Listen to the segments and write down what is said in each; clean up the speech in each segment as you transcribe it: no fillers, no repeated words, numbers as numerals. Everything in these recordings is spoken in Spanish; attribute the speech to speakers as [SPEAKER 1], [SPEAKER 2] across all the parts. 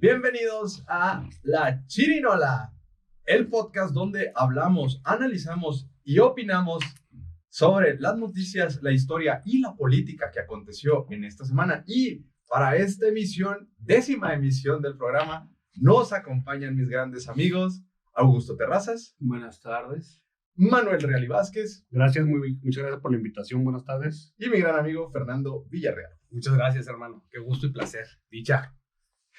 [SPEAKER 1] Bienvenidos a La Chirinola, el podcast donde hablamos, analizamos y opinamos sobre las noticias, la historia y la política que aconteció en esta semana. Y para esta emisión, 10ª emisión del programa, nos acompañan mis grandes amigos Augusto Terrazas.
[SPEAKER 2] Buenas tardes.
[SPEAKER 1] Manuel Real y Vázquez.
[SPEAKER 3] Gracias, muchas gracias por la invitación. Buenas tardes.
[SPEAKER 1] Y mi gran amigo Fernando Villarreal.
[SPEAKER 4] Muchas gracias, hermano. Qué gusto y placer. Dicha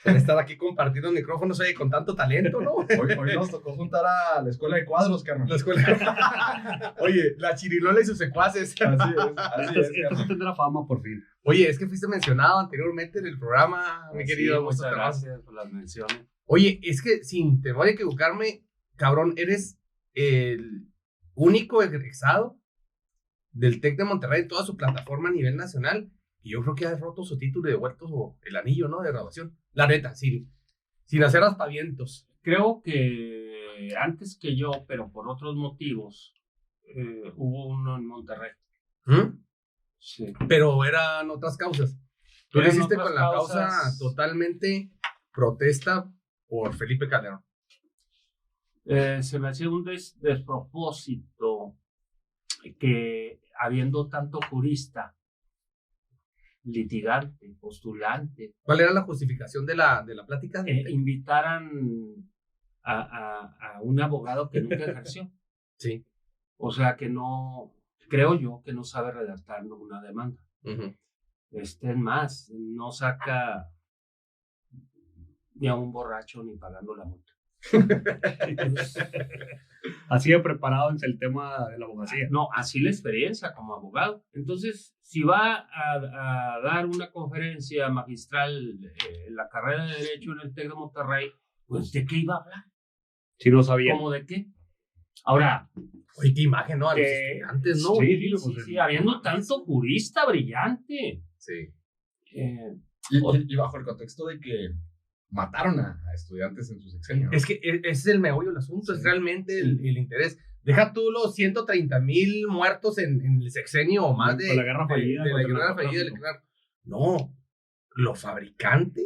[SPEAKER 4] por estar aquí compartiendo micrófonos, oye, con tanto talento, ¿no?
[SPEAKER 1] Hoy nos tocó juntar a la escuela de cuadros, carnal.
[SPEAKER 4] La escuela. Oye, la Chirinola y sus secuaces.
[SPEAKER 1] Así es.
[SPEAKER 3] Esto tendrá fama por fin.
[SPEAKER 4] Oye, es que fuiste mencionado anteriormente en el programa, mi querido Augusto
[SPEAKER 2] Muchas
[SPEAKER 4] Terrazas.
[SPEAKER 2] gracias por las menciones.
[SPEAKER 4] Oye, es que sin temor a equivocarme, cabrón, eres el único egresado del TEC de Monterrey en toda su plataforma a nivel nacional. Y yo creo que ha roto su título y devuelto el anillo, ¿no? De graduación. La neta, sin hacer aspavientos.
[SPEAKER 2] Creo que antes que yo, pero por otros motivos, hubo uno en Monterrey. Sí.
[SPEAKER 4] Pero eran otras causas. Tú lo
[SPEAKER 2] Eran
[SPEAKER 4] hiciste
[SPEAKER 2] otras
[SPEAKER 4] con la causa
[SPEAKER 2] causas.
[SPEAKER 4] totalmente protesta por Felipe Calderón.
[SPEAKER 2] Se me hacía un despropósito que habiendo tanto jurista, litigante, postulante,
[SPEAKER 4] ¿Cuál era la justificación de la plática?
[SPEAKER 2] invitaran a un abogado que nunca ejerció.
[SPEAKER 4] Sí.
[SPEAKER 2] O sea que no, creo yo que no sabe redactar una demanda.
[SPEAKER 4] Uh-huh.
[SPEAKER 2] En más, no saca ni a un borracho ni pagando la multa.
[SPEAKER 3] Así de preparado en el tema de la abogacía.
[SPEAKER 2] No, así la experiencia como abogado. Entonces, si va a dar una conferencia magistral en la carrera de Derecho en el TEC de Monterrey, pues ¿de qué iba a hablar?
[SPEAKER 3] Si no sabía.
[SPEAKER 2] ¿Cómo de qué? Ahora,
[SPEAKER 4] Oye, qué imagen, ¿no? A los
[SPEAKER 3] Que-
[SPEAKER 4] estudiantes, ¿no?
[SPEAKER 2] sí, habiendo tanto jurista brillante.
[SPEAKER 4] Sí.
[SPEAKER 1] Y bajo el contexto de que mataron a estudiantes en su sexenio.
[SPEAKER 4] Es que ese es el meollo del asunto,
[SPEAKER 1] Sí.
[SPEAKER 4] es realmente el interés. Deja tú los 130,000 muertos en el sexenio o más de
[SPEAKER 3] Con la guerra fallida,
[SPEAKER 4] de la
[SPEAKER 3] contra el
[SPEAKER 4] guerra fallida.
[SPEAKER 3] narcotráfico.
[SPEAKER 4] No, lo fabricante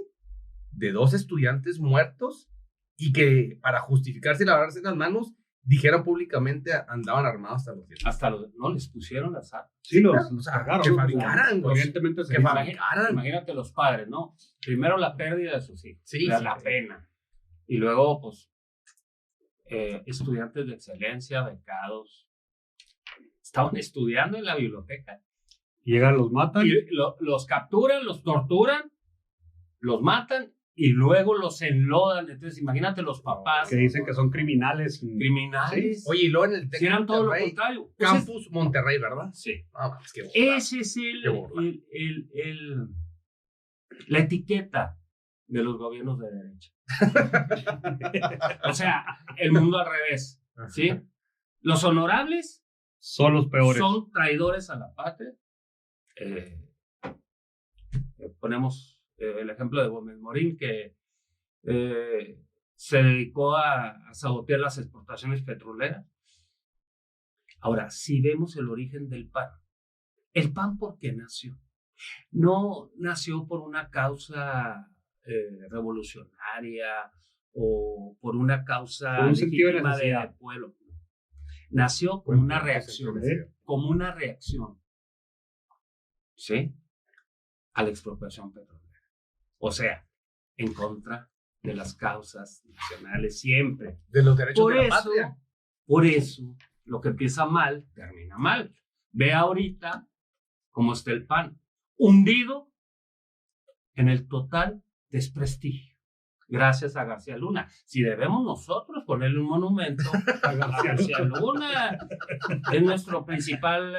[SPEAKER 4] de 2 estudiantes muertos y que para justificarse y lavarse las manos dijeron públicamente andaban armados hasta los dientes.
[SPEAKER 2] Hasta no les pusieron las armas.
[SPEAKER 3] Sí, los
[SPEAKER 4] O sea,
[SPEAKER 3] cargaron.
[SPEAKER 4] que fabricaran, güey.
[SPEAKER 3] Evidentemente se
[SPEAKER 4] Que
[SPEAKER 3] hizo.
[SPEAKER 4] fabricaran.
[SPEAKER 2] Imagínate los padres, ¿no? Primero la pérdida de sus hijos,
[SPEAKER 4] Sí,
[SPEAKER 2] la
[SPEAKER 4] sí.
[SPEAKER 2] pena. Y luego, pues, estudiantes de excelencia, becados, estaban estudiando en la biblioteca.
[SPEAKER 3] Llegan, los matan.
[SPEAKER 2] Y los capturan, los torturan, los matan y luego los enlodan. Entonces, imagínate los papás,
[SPEAKER 3] Que dicen que son criminales.
[SPEAKER 2] criminales.
[SPEAKER 4] Oye, y luego en el TEC
[SPEAKER 2] si
[SPEAKER 4] de
[SPEAKER 2] eran todo lo
[SPEAKER 4] Monterrey,
[SPEAKER 2] contrario. Entonces,
[SPEAKER 4] Campus Monterrey, ¿verdad?
[SPEAKER 2] sí.
[SPEAKER 4] Ah, mames, qué burla.
[SPEAKER 2] Ese es
[SPEAKER 4] Qué burla.
[SPEAKER 2] la etiqueta de los gobiernos de derecha. O sea, el mundo al revés, ¿sí? Los honorables
[SPEAKER 3] Son los peores.
[SPEAKER 2] son traidores a la patria. Ponemos el ejemplo de Gómez Morín, que se dedicó a sabotear las exportaciones petroleras. Ahora, si vemos el origen del PAN, ¿el PAN por qué nació? No nació por una causa revolucionaria o por una causa
[SPEAKER 3] Por un sentido de
[SPEAKER 2] legítima
[SPEAKER 3] necesidad.
[SPEAKER 2] pueblo. Nació como una reacción, ¿sí? A la expropiación petrolera. O sea, en contra de las causas nacionales siempre.
[SPEAKER 4] De los derechos
[SPEAKER 2] Por
[SPEAKER 4] de la
[SPEAKER 2] eso,
[SPEAKER 4] patria.
[SPEAKER 2] por eso, lo que empieza mal, termina mal. Ve ahorita cómo está el PAN, hundido en el total desprestigio. Gracias a García Luna. Si debemos nosotros ponerle un monumento a García Luna, es nuestro principal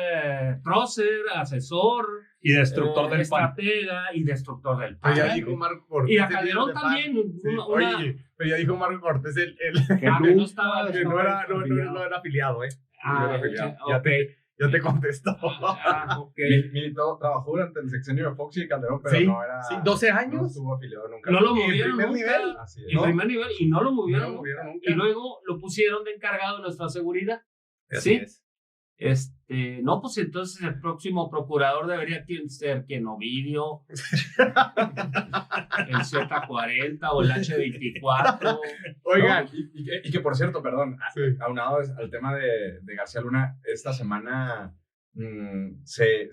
[SPEAKER 2] prócer, asesor,
[SPEAKER 3] Y destructor del PAN.
[SPEAKER 2] estratega y destructor del
[SPEAKER 4] Pero
[SPEAKER 2] PAN.
[SPEAKER 4] ya dijo Marco Cortés.
[SPEAKER 2] Y a
[SPEAKER 4] el
[SPEAKER 2] Calderón
[SPEAKER 4] líder de
[SPEAKER 2] también.
[SPEAKER 4] PAN.
[SPEAKER 2] Una-
[SPEAKER 4] Pero ya dijo Marco Cortés
[SPEAKER 2] que no estaba.
[SPEAKER 4] que no era afiliado, ¿eh?
[SPEAKER 2] Ah,
[SPEAKER 4] No era afiliado.
[SPEAKER 2] ok.
[SPEAKER 4] Ya te contestó.
[SPEAKER 2] Ok.
[SPEAKER 1] Militó, trabajó durante el sexenio de Fox y Calderón, pero
[SPEAKER 4] Sí,
[SPEAKER 1] no era...
[SPEAKER 4] sí, 12
[SPEAKER 1] No
[SPEAKER 4] años.
[SPEAKER 1] estuvo afiliado nunca.
[SPEAKER 2] No lo
[SPEAKER 4] Y en
[SPEAKER 2] movieron
[SPEAKER 4] primer
[SPEAKER 2] nunca.
[SPEAKER 4] nivel.
[SPEAKER 1] Así es.
[SPEAKER 2] En primer nivel y no lo movieron.
[SPEAKER 1] No lo movieron nunca.
[SPEAKER 2] Y luego lo pusieron de encargado de nuestra seguridad.
[SPEAKER 4] Así
[SPEAKER 2] ¿Sí?
[SPEAKER 4] es.
[SPEAKER 2] No, pues entonces el próximo procurador debería ser quien Ovidio. el Z40 o el H24.
[SPEAKER 1] Oigan, y que por cierto, perdón,
[SPEAKER 4] Sí.
[SPEAKER 1] aunado al tema de García Luna, esta semana se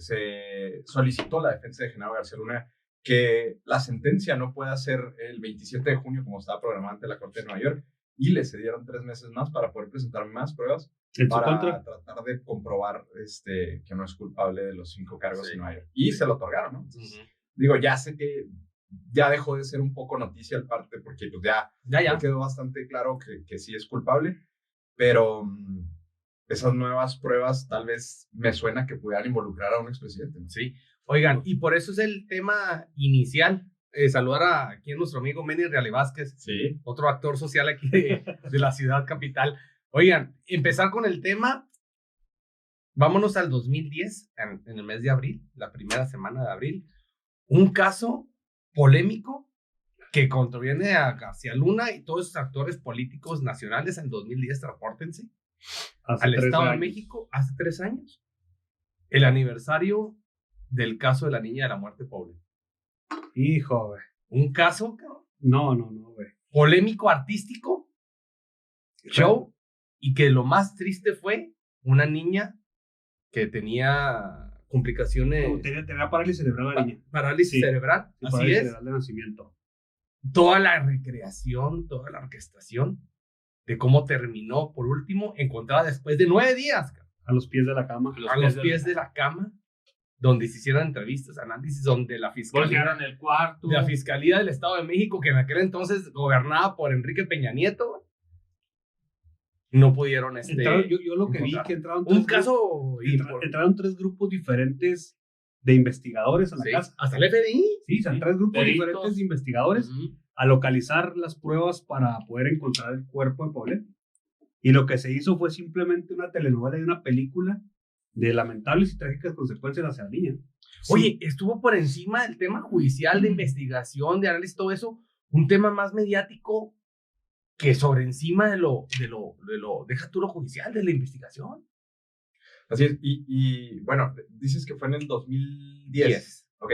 [SPEAKER 1] solicitó la defensa de Genaro García Luna que la sentencia no pueda ser el 27 de junio como estaba programada ante la Corte de Nueva York, y le cedieron 3 meses más para poder presentar más pruebas
[SPEAKER 3] En su
[SPEAKER 1] para
[SPEAKER 3] contra.
[SPEAKER 1] tratar de comprobar que no es culpable de los 5 cargos en Nueva York. Y se lo otorgaron, ¿no? Entonces, digo, ya sé que ya dejó de ser un poco noticia el parte, porque pues ya quedó bastante claro que sí es culpable, pero esas nuevas pruebas tal vez me suena que pudieran involucrar a un expresidente, ¿no?
[SPEAKER 4] Sí. Oigan, y por eso es el tema inicial. Saludar a aquí a nuestro amigo Manny Reale Vázquez,
[SPEAKER 1] Sí.
[SPEAKER 4] otro actor social aquí de la ciudad capital. Oigan, empezar con el tema. Vámonos al 2010, en el mes de abril, la primera semana de abril. Un caso polémico que contraviene a García Luna y todos esos actores políticos nacionales en 2010, transpórtense
[SPEAKER 3] Hace
[SPEAKER 4] al
[SPEAKER 3] 13
[SPEAKER 4] Estado de
[SPEAKER 3] años.
[SPEAKER 4] México hace 3 años. El aniversario del caso de la niña de la muerte pobre.
[SPEAKER 3] Hijo, güey.
[SPEAKER 4] Un caso, cabrón,
[SPEAKER 3] No, güey.
[SPEAKER 4] polémico, artístico, show, y que lo más triste fue una niña que tenía complicaciones,
[SPEAKER 3] Tenía parálisis cerebral la niña.
[SPEAKER 4] parálisis
[SPEAKER 3] Sí.
[SPEAKER 4] cerebral,
[SPEAKER 3] Sí,
[SPEAKER 4] así
[SPEAKER 3] parálisis
[SPEAKER 4] es.
[SPEAKER 3] cerebral de nacimiento.
[SPEAKER 4] Toda la recreación, toda la orquestación de cómo terminó, por último, encontrada después de 9 días, cabrón,
[SPEAKER 3] A los pies de la cama.
[SPEAKER 4] a los pies de la cama, donde se hicieron entrevistas, análisis, donde la fiscalía,
[SPEAKER 2] Voltearon el cuarto.
[SPEAKER 4] la Fiscalía del Estado de México, que en aquel entonces gobernaba por Enrique Peña Nieto, no pudieron
[SPEAKER 3] Yo lo que vi
[SPEAKER 4] encontrar.
[SPEAKER 3] que entraron
[SPEAKER 4] un
[SPEAKER 3] 3
[SPEAKER 4] caso
[SPEAKER 3] entraron 3 grupos diferentes de investigadores a la
[SPEAKER 4] sí,
[SPEAKER 3] casa.
[SPEAKER 4] hasta el FBI.
[SPEAKER 3] Sí, son 3 grupos
[SPEAKER 2] Peritos.
[SPEAKER 3] diferentes de investigadores
[SPEAKER 2] Ujú.
[SPEAKER 3] a localizar las pruebas para poder encontrar el cuerpo de Paulette. Y lo que se hizo fue simplemente una telenovela y una película de lamentables y trágicas consecuencias hacia la niña.
[SPEAKER 4] Oye, estuvo por encima del tema judicial, de investigación, de análisis, todo eso, un tema más mediático que sobre encima de lo deja tú lo judicial, de la investigación.
[SPEAKER 1] Así es. Y bueno, dices que fue en el 2010.
[SPEAKER 4] 10.
[SPEAKER 1] Ok.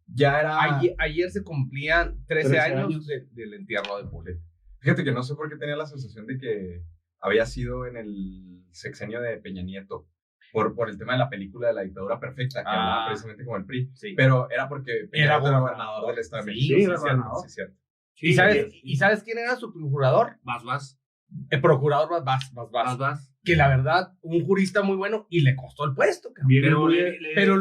[SPEAKER 1] Ya era...
[SPEAKER 4] Ayer se cumplían 13
[SPEAKER 3] 13
[SPEAKER 4] años
[SPEAKER 3] años.
[SPEAKER 4] del entierro de Paulette.
[SPEAKER 1] Fíjate que no sé por qué tenía la sensación de que había sido en el sexenio de Peña Nieto, por el tema de la película de la dictadura perfecta, que hablaba precisamente como el PRI.
[SPEAKER 4] Sí.
[SPEAKER 1] Pero era porque Peña
[SPEAKER 4] Era
[SPEAKER 1] Nieto era
[SPEAKER 4] gobernador.
[SPEAKER 1] gobernador del Estado de
[SPEAKER 4] Sí,
[SPEAKER 1] México.
[SPEAKER 3] sí, era
[SPEAKER 1] cierto,
[SPEAKER 3] gobernador.
[SPEAKER 1] sí, cierto.
[SPEAKER 4] ¿Y sabes quién era su procurador?
[SPEAKER 2] Vas.
[SPEAKER 4] El procurador Vas. Que la verdad, un jurista muy bueno y le costó el puesto, cabrón.
[SPEAKER 3] Viene
[SPEAKER 2] Pero,
[SPEAKER 3] muy-
[SPEAKER 4] Pero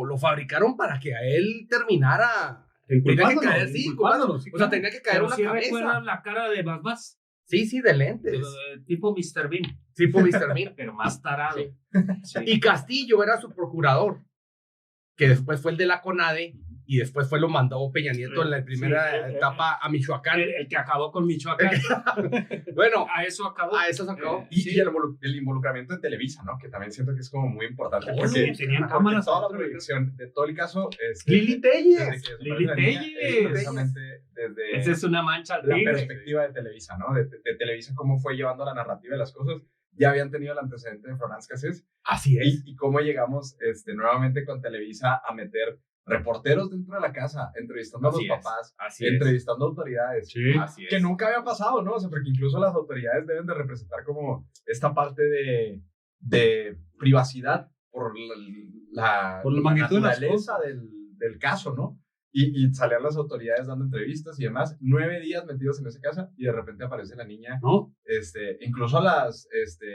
[SPEAKER 4] lo fabricaron para que a él terminara. Tenía que caer, sí,
[SPEAKER 3] inculpándolo, sí,
[SPEAKER 4] O sea,
[SPEAKER 3] claro.
[SPEAKER 4] tenía que caer
[SPEAKER 2] Pero
[SPEAKER 4] una
[SPEAKER 2] sí
[SPEAKER 4] cabeza.
[SPEAKER 2] recuerdan la cara de Vas.
[SPEAKER 4] Sí, de lentes.
[SPEAKER 2] Tipo Mr. Bean,
[SPEAKER 4] Tipo Mr. Bean.
[SPEAKER 2] pero más tarado.
[SPEAKER 4] Sí.
[SPEAKER 2] Sí.
[SPEAKER 4] Y Castillo era su procurador, que después fue el de la CONADE y después lo mandó Peña Nieto en la primera etapa a Michoacán.
[SPEAKER 2] El que acabó con Michoacán.
[SPEAKER 4] Bueno,
[SPEAKER 2] A eso acabó.
[SPEAKER 4] a eso se acabó.
[SPEAKER 1] Y,
[SPEAKER 2] Sí.
[SPEAKER 1] y el involucramiento de Televisa, ¿no? Que también siento que es como muy importante.
[SPEAKER 4] Oye,
[SPEAKER 1] Porque
[SPEAKER 3] tenían
[SPEAKER 1] porque
[SPEAKER 3] cámaras
[SPEAKER 1] toda la
[SPEAKER 3] adentro de
[SPEAKER 1] proyección de todo el caso...
[SPEAKER 4] Lili
[SPEAKER 1] desde
[SPEAKER 4] Telles.
[SPEAKER 1] que
[SPEAKER 2] Lili
[SPEAKER 1] desaparece la niña,
[SPEAKER 2] Telles.
[SPEAKER 1] es precisamente desde...
[SPEAKER 2] Esa es una mancha al
[SPEAKER 1] la
[SPEAKER 2] tigre.
[SPEAKER 1] perspectiva de Televisa, ¿no? De Televisa, cómo fue llevando la narrativa de las cosas. Ya habían tenido el antecedente de Florence Cassés
[SPEAKER 4] Así es.
[SPEAKER 1] y cómo llegamos nuevamente con Televisa a meter reporteros dentro de la casa, entrevistando
[SPEAKER 4] Así
[SPEAKER 1] a los
[SPEAKER 4] es,
[SPEAKER 1] papás,
[SPEAKER 4] así es.
[SPEAKER 1] entrevistando autoridades.
[SPEAKER 3] Sí.
[SPEAKER 4] Así es.
[SPEAKER 1] Que nunca había pasado, ¿no? O sea, porque incluso las autoridades deben de representar como esta parte de privacidad por
[SPEAKER 3] Por la magnitud de las
[SPEAKER 1] naturaleza del caso, ¿no? Y salían las autoridades dando entrevistas y demás, 9 días metidos en esa casa y de repente aparece la niña,
[SPEAKER 3] ¿No?
[SPEAKER 1] incluso las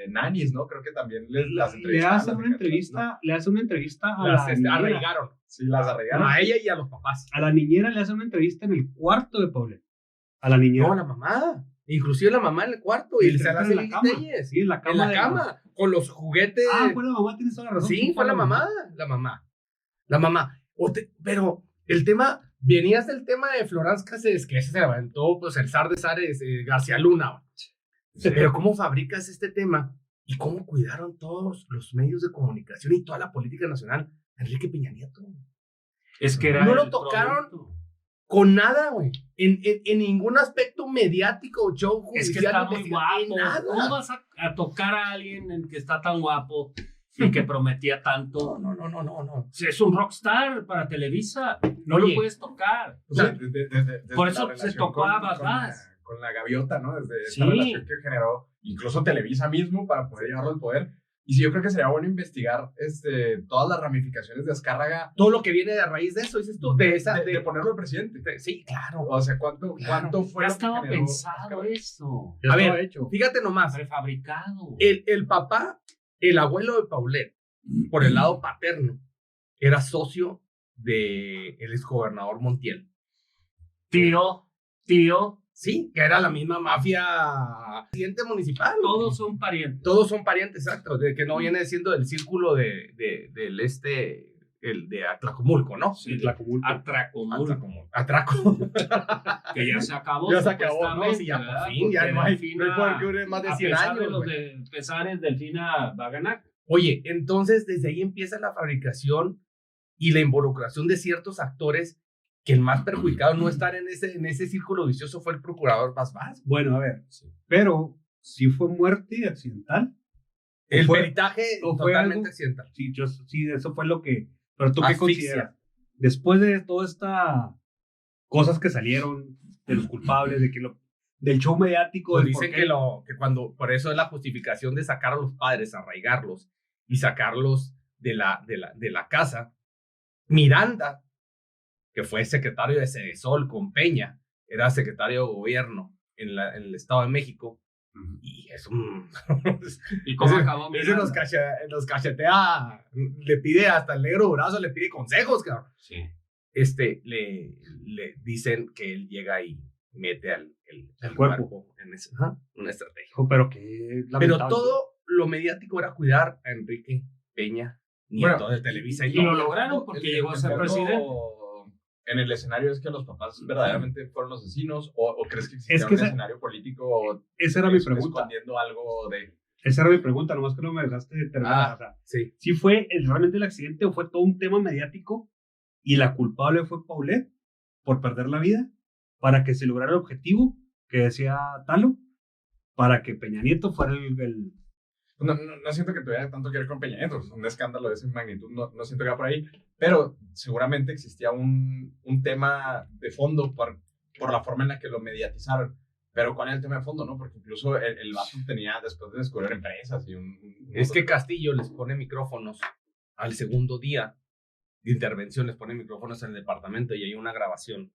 [SPEAKER 1] nannies, ¿no? Creo que también las
[SPEAKER 3] Le
[SPEAKER 1] entrevistaban,
[SPEAKER 3] hace
[SPEAKER 1] las
[SPEAKER 3] una
[SPEAKER 1] dejaron,
[SPEAKER 3] entrevista,
[SPEAKER 1] ¿no?
[SPEAKER 3] le hace una entrevista a
[SPEAKER 4] Las
[SPEAKER 3] la niñera.
[SPEAKER 4] arraigaron.
[SPEAKER 1] Sí, las arreglaron.
[SPEAKER 4] A ella y a los papás.
[SPEAKER 3] A la niñera le hace una entrevista en el cuarto de Paulette. A la niñera.
[SPEAKER 4] No, la mamá. Inclusive la mamá en el cuarto.
[SPEAKER 3] Y
[SPEAKER 4] Y
[SPEAKER 3] el
[SPEAKER 4] se la
[SPEAKER 3] en
[SPEAKER 4] hace
[SPEAKER 3] la
[SPEAKER 4] Lili
[SPEAKER 3] cama.
[SPEAKER 4] Telles.
[SPEAKER 3] Sí, en la cama.
[SPEAKER 4] En la
[SPEAKER 3] de-
[SPEAKER 4] cama. Con los juguetes.
[SPEAKER 3] Fue la mamá, tienes toda la razón.
[SPEAKER 4] Sí, fue la mamá. La mamá. Pero el tema, venías del tema de Florence Cassés, que ese se levantó, pues el zar de zares, García Luna. Pero ¿cómo fabricas este tema? ¿Y cómo cuidaron todos los medios de comunicación y toda la política nacional a Enrique Peña Nieto?
[SPEAKER 2] Es que era
[SPEAKER 4] No lo
[SPEAKER 2] el
[SPEAKER 4] tocaron.
[SPEAKER 2] producto.
[SPEAKER 4] Con nada, güey. En ningún aspecto mediático, show
[SPEAKER 2] Es que
[SPEAKER 4] judicial,
[SPEAKER 2] está muy
[SPEAKER 4] investigación,
[SPEAKER 2] guapo.
[SPEAKER 4] en nada.
[SPEAKER 2] ¿Cómo vas a tocar a alguien en que está tan guapo y que prometía tanto.
[SPEAKER 4] No.
[SPEAKER 2] Es un rockstar para Televisa, no lo
[SPEAKER 4] Oye.
[SPEAKER 2] puedes tocar.
[SPEAKER 1] O sea, desde
[SPEAKER 2] Por
[SPEAKER 1] la
[SPEAKER 2] eso se
[SPEAKER 1] relación
[SPEAKER 2] tocó a Babás.
[SPEAKER 1] con la gaviota, ¿no? Desde
[SPEAKER 2] Sí.
[SPEAKER 1] esa relación que generó incluso Televisa mismo para poder llevarlo al poder. Y sí, yo creo que sería bueno investigar todas las ramificaciones de Azcárraga
[SPEAKER 4] Todo lo que viene de raíz de eso, dices tú,
[SPEAKER 1] de ponerlo de presidente.
[SPEAKER 4] Sí, claro.
[SPEAKER 1] O sea, ¿cuánto fue
[SPEAKER 2] Ya
[SPEAKER 1] lo que
[SPEAKER 2] estaba
[SPEAKER 1] generó
[SPEAKER 2] pensado
[SPEAKER 1] Azcárraga?
[SPEAKER 2] eso,
[SPEAKER 3] Ya
[SPEAKER 4] A
[SPEAKER 3] estaba
[SPEAKER 4] ver,
[SPEAKER 3] hecho.
[SPEAKER 4] Fíjate nomás,
[SPEAKER 2] prefabricado.
[SPEAKER 4] el papá, el abuelo de Paulet, por el lado paterno, era socio del exgobernador Montiel.
[SPEAKER 2] Tío,
[SPEAKER 4] Sí, que era la misma mafia presidente municipal.
[SPEAKER 2] todos son parientes.
[SPEAKER 4] Todos son parientes, exacto, de que no viene siendo del círculo de Atlacomulco, ¿no?
[SPEAKER 3] Sí, Tlacomulco.
[SPEAKER 2] Atracomulco,
[SPEAKER 4] Atraco.
[SPEAKER 2] que ya se acabó.
[SPEAKER 4] Ya se acabó, ¿no?
[SPEAKER 2] supuestamente,
[SPEAKER 4] Sí, ya
[SPEAKER 2] ¿verdad?
[SPEAKER 4] por fin, ya
[SPEAKER 2] Porque
[SPEAKER 4] no hay
[SPEAKER 2] Delfina,
[SPEAKER 4] poder que dure más de 100
[SPEAKER 2] a pesar
[SPEAKER 4] años.
[SPEAKER 2] de los
[SPEAKER 4] güey.
[SPEAKER 2] pesares, Delfina va a ganar.
[SPEAKER 4] Oye, entonces desde ahí empieza la fabricación y la involucración de ciertos actores que el más perjudicado no estar en ese círculo vicioso fue el procurador Vaz.
[SPEAKER 3] Bueno, a ver, pero si fue muerte accidental.
[SPEAKER 4] El
[SPEAKER 3] fue-
[SPEAKER 4] peritaje
[SPEAKER 3] o fue
[SPEAKER 4] totalmente
[SPEAKER 3] algo-
[SPEAKER 4] accidental.
[SPEAKER 3] Sí, eso fue lo que. Pero tú qué
[SPEAKER 4] Asfixia.
[SPEAKER 3] consideras? Después de todas estas cosas que salieron de los culpables, del show mediático,
[SPEAKER 4] Pues
[SPEAKER 3] del
[SPEAKER 4] dicen
[SPEAKER 3] por qué-
[SPEAKER 4] que cuando, por eso es la justificación de sacar a los padres, arraigarlos y sacarlos de la casa. Miranda, que fue secretario de Cedesol con Peña, era secretario de gobierno en el Estado de México, y es un...
[SPEAKER 2] ¿Y cómo
[SPEAKER 4] ese-
[SPEAKER 2] acabó
[SPEAKER 4] ese
[SPEAKER 2] Miranda?
[SPEAKER 4] nos cachetea, le pide hasta el negro brazo, le pide consejos, cabrón.
[SPEAKER 2] Sí.
[SPEAKER 4] Le dicen que él llega y mete el
[SPEAKER 3] cuerpo
[SPEAKER 4] en una estrategia.
[SPEAKER 3] Hijo, pero qué
[SPEAKER 4] Pero
[SPEAKER 3] lamentable.
[SPEAKER 4] todo lo mediático era cuidar a Enrique Peña Nieto
[SPEAKER 1] Bueno,
[SPEAKER 4] de Televisa.
[SPEAKER 2] y lo lograron porque llegó a ser presidente.
[SPEAKER 1] En el escenario es que los papás verdaderamente fueron los asesinos o crees que existía
[SPEAKER 3] Es que
[SPEAKER 1] un
[SPEAKER 3] esa-
[SPEAKER 1] escenario político
[SPEAKER 3] Esa era mi pregunta.
[SPEAKER 1] escondiendo algo de...
[SPEAKER 3] Esa era mi pregunta, nomás que no me dejaste terminar.
[SPEAKER 4] Ah.
[SPEAKER 3] O sea,
[SPEAKER 4] Sí.
[SPEAKER 3] ¿sí fue realmente el accidente o fue todo un tema mediático y la culpable fue Paulet por perder la vida para que se lograra el objetivo que decía Talo, para que Peña Nieto fuera el
[SPEAKER 1] No siento que tuviera tanto que ver con Peña Nieto, un escándalo de esa magnitud, no siento que va por ahí, pero seguramente existía un tema de fondo por la forma en la que lo mediatizaron. Pero ¿cuál es el tema de fondo, no? Porque incluso el vato tenía, después de descubrir empresas y
[SPEAKER 4] Es que Castillo les pone micrófonos al segundo día de intervención, les pone micrófonos en el departamento y hay una grabación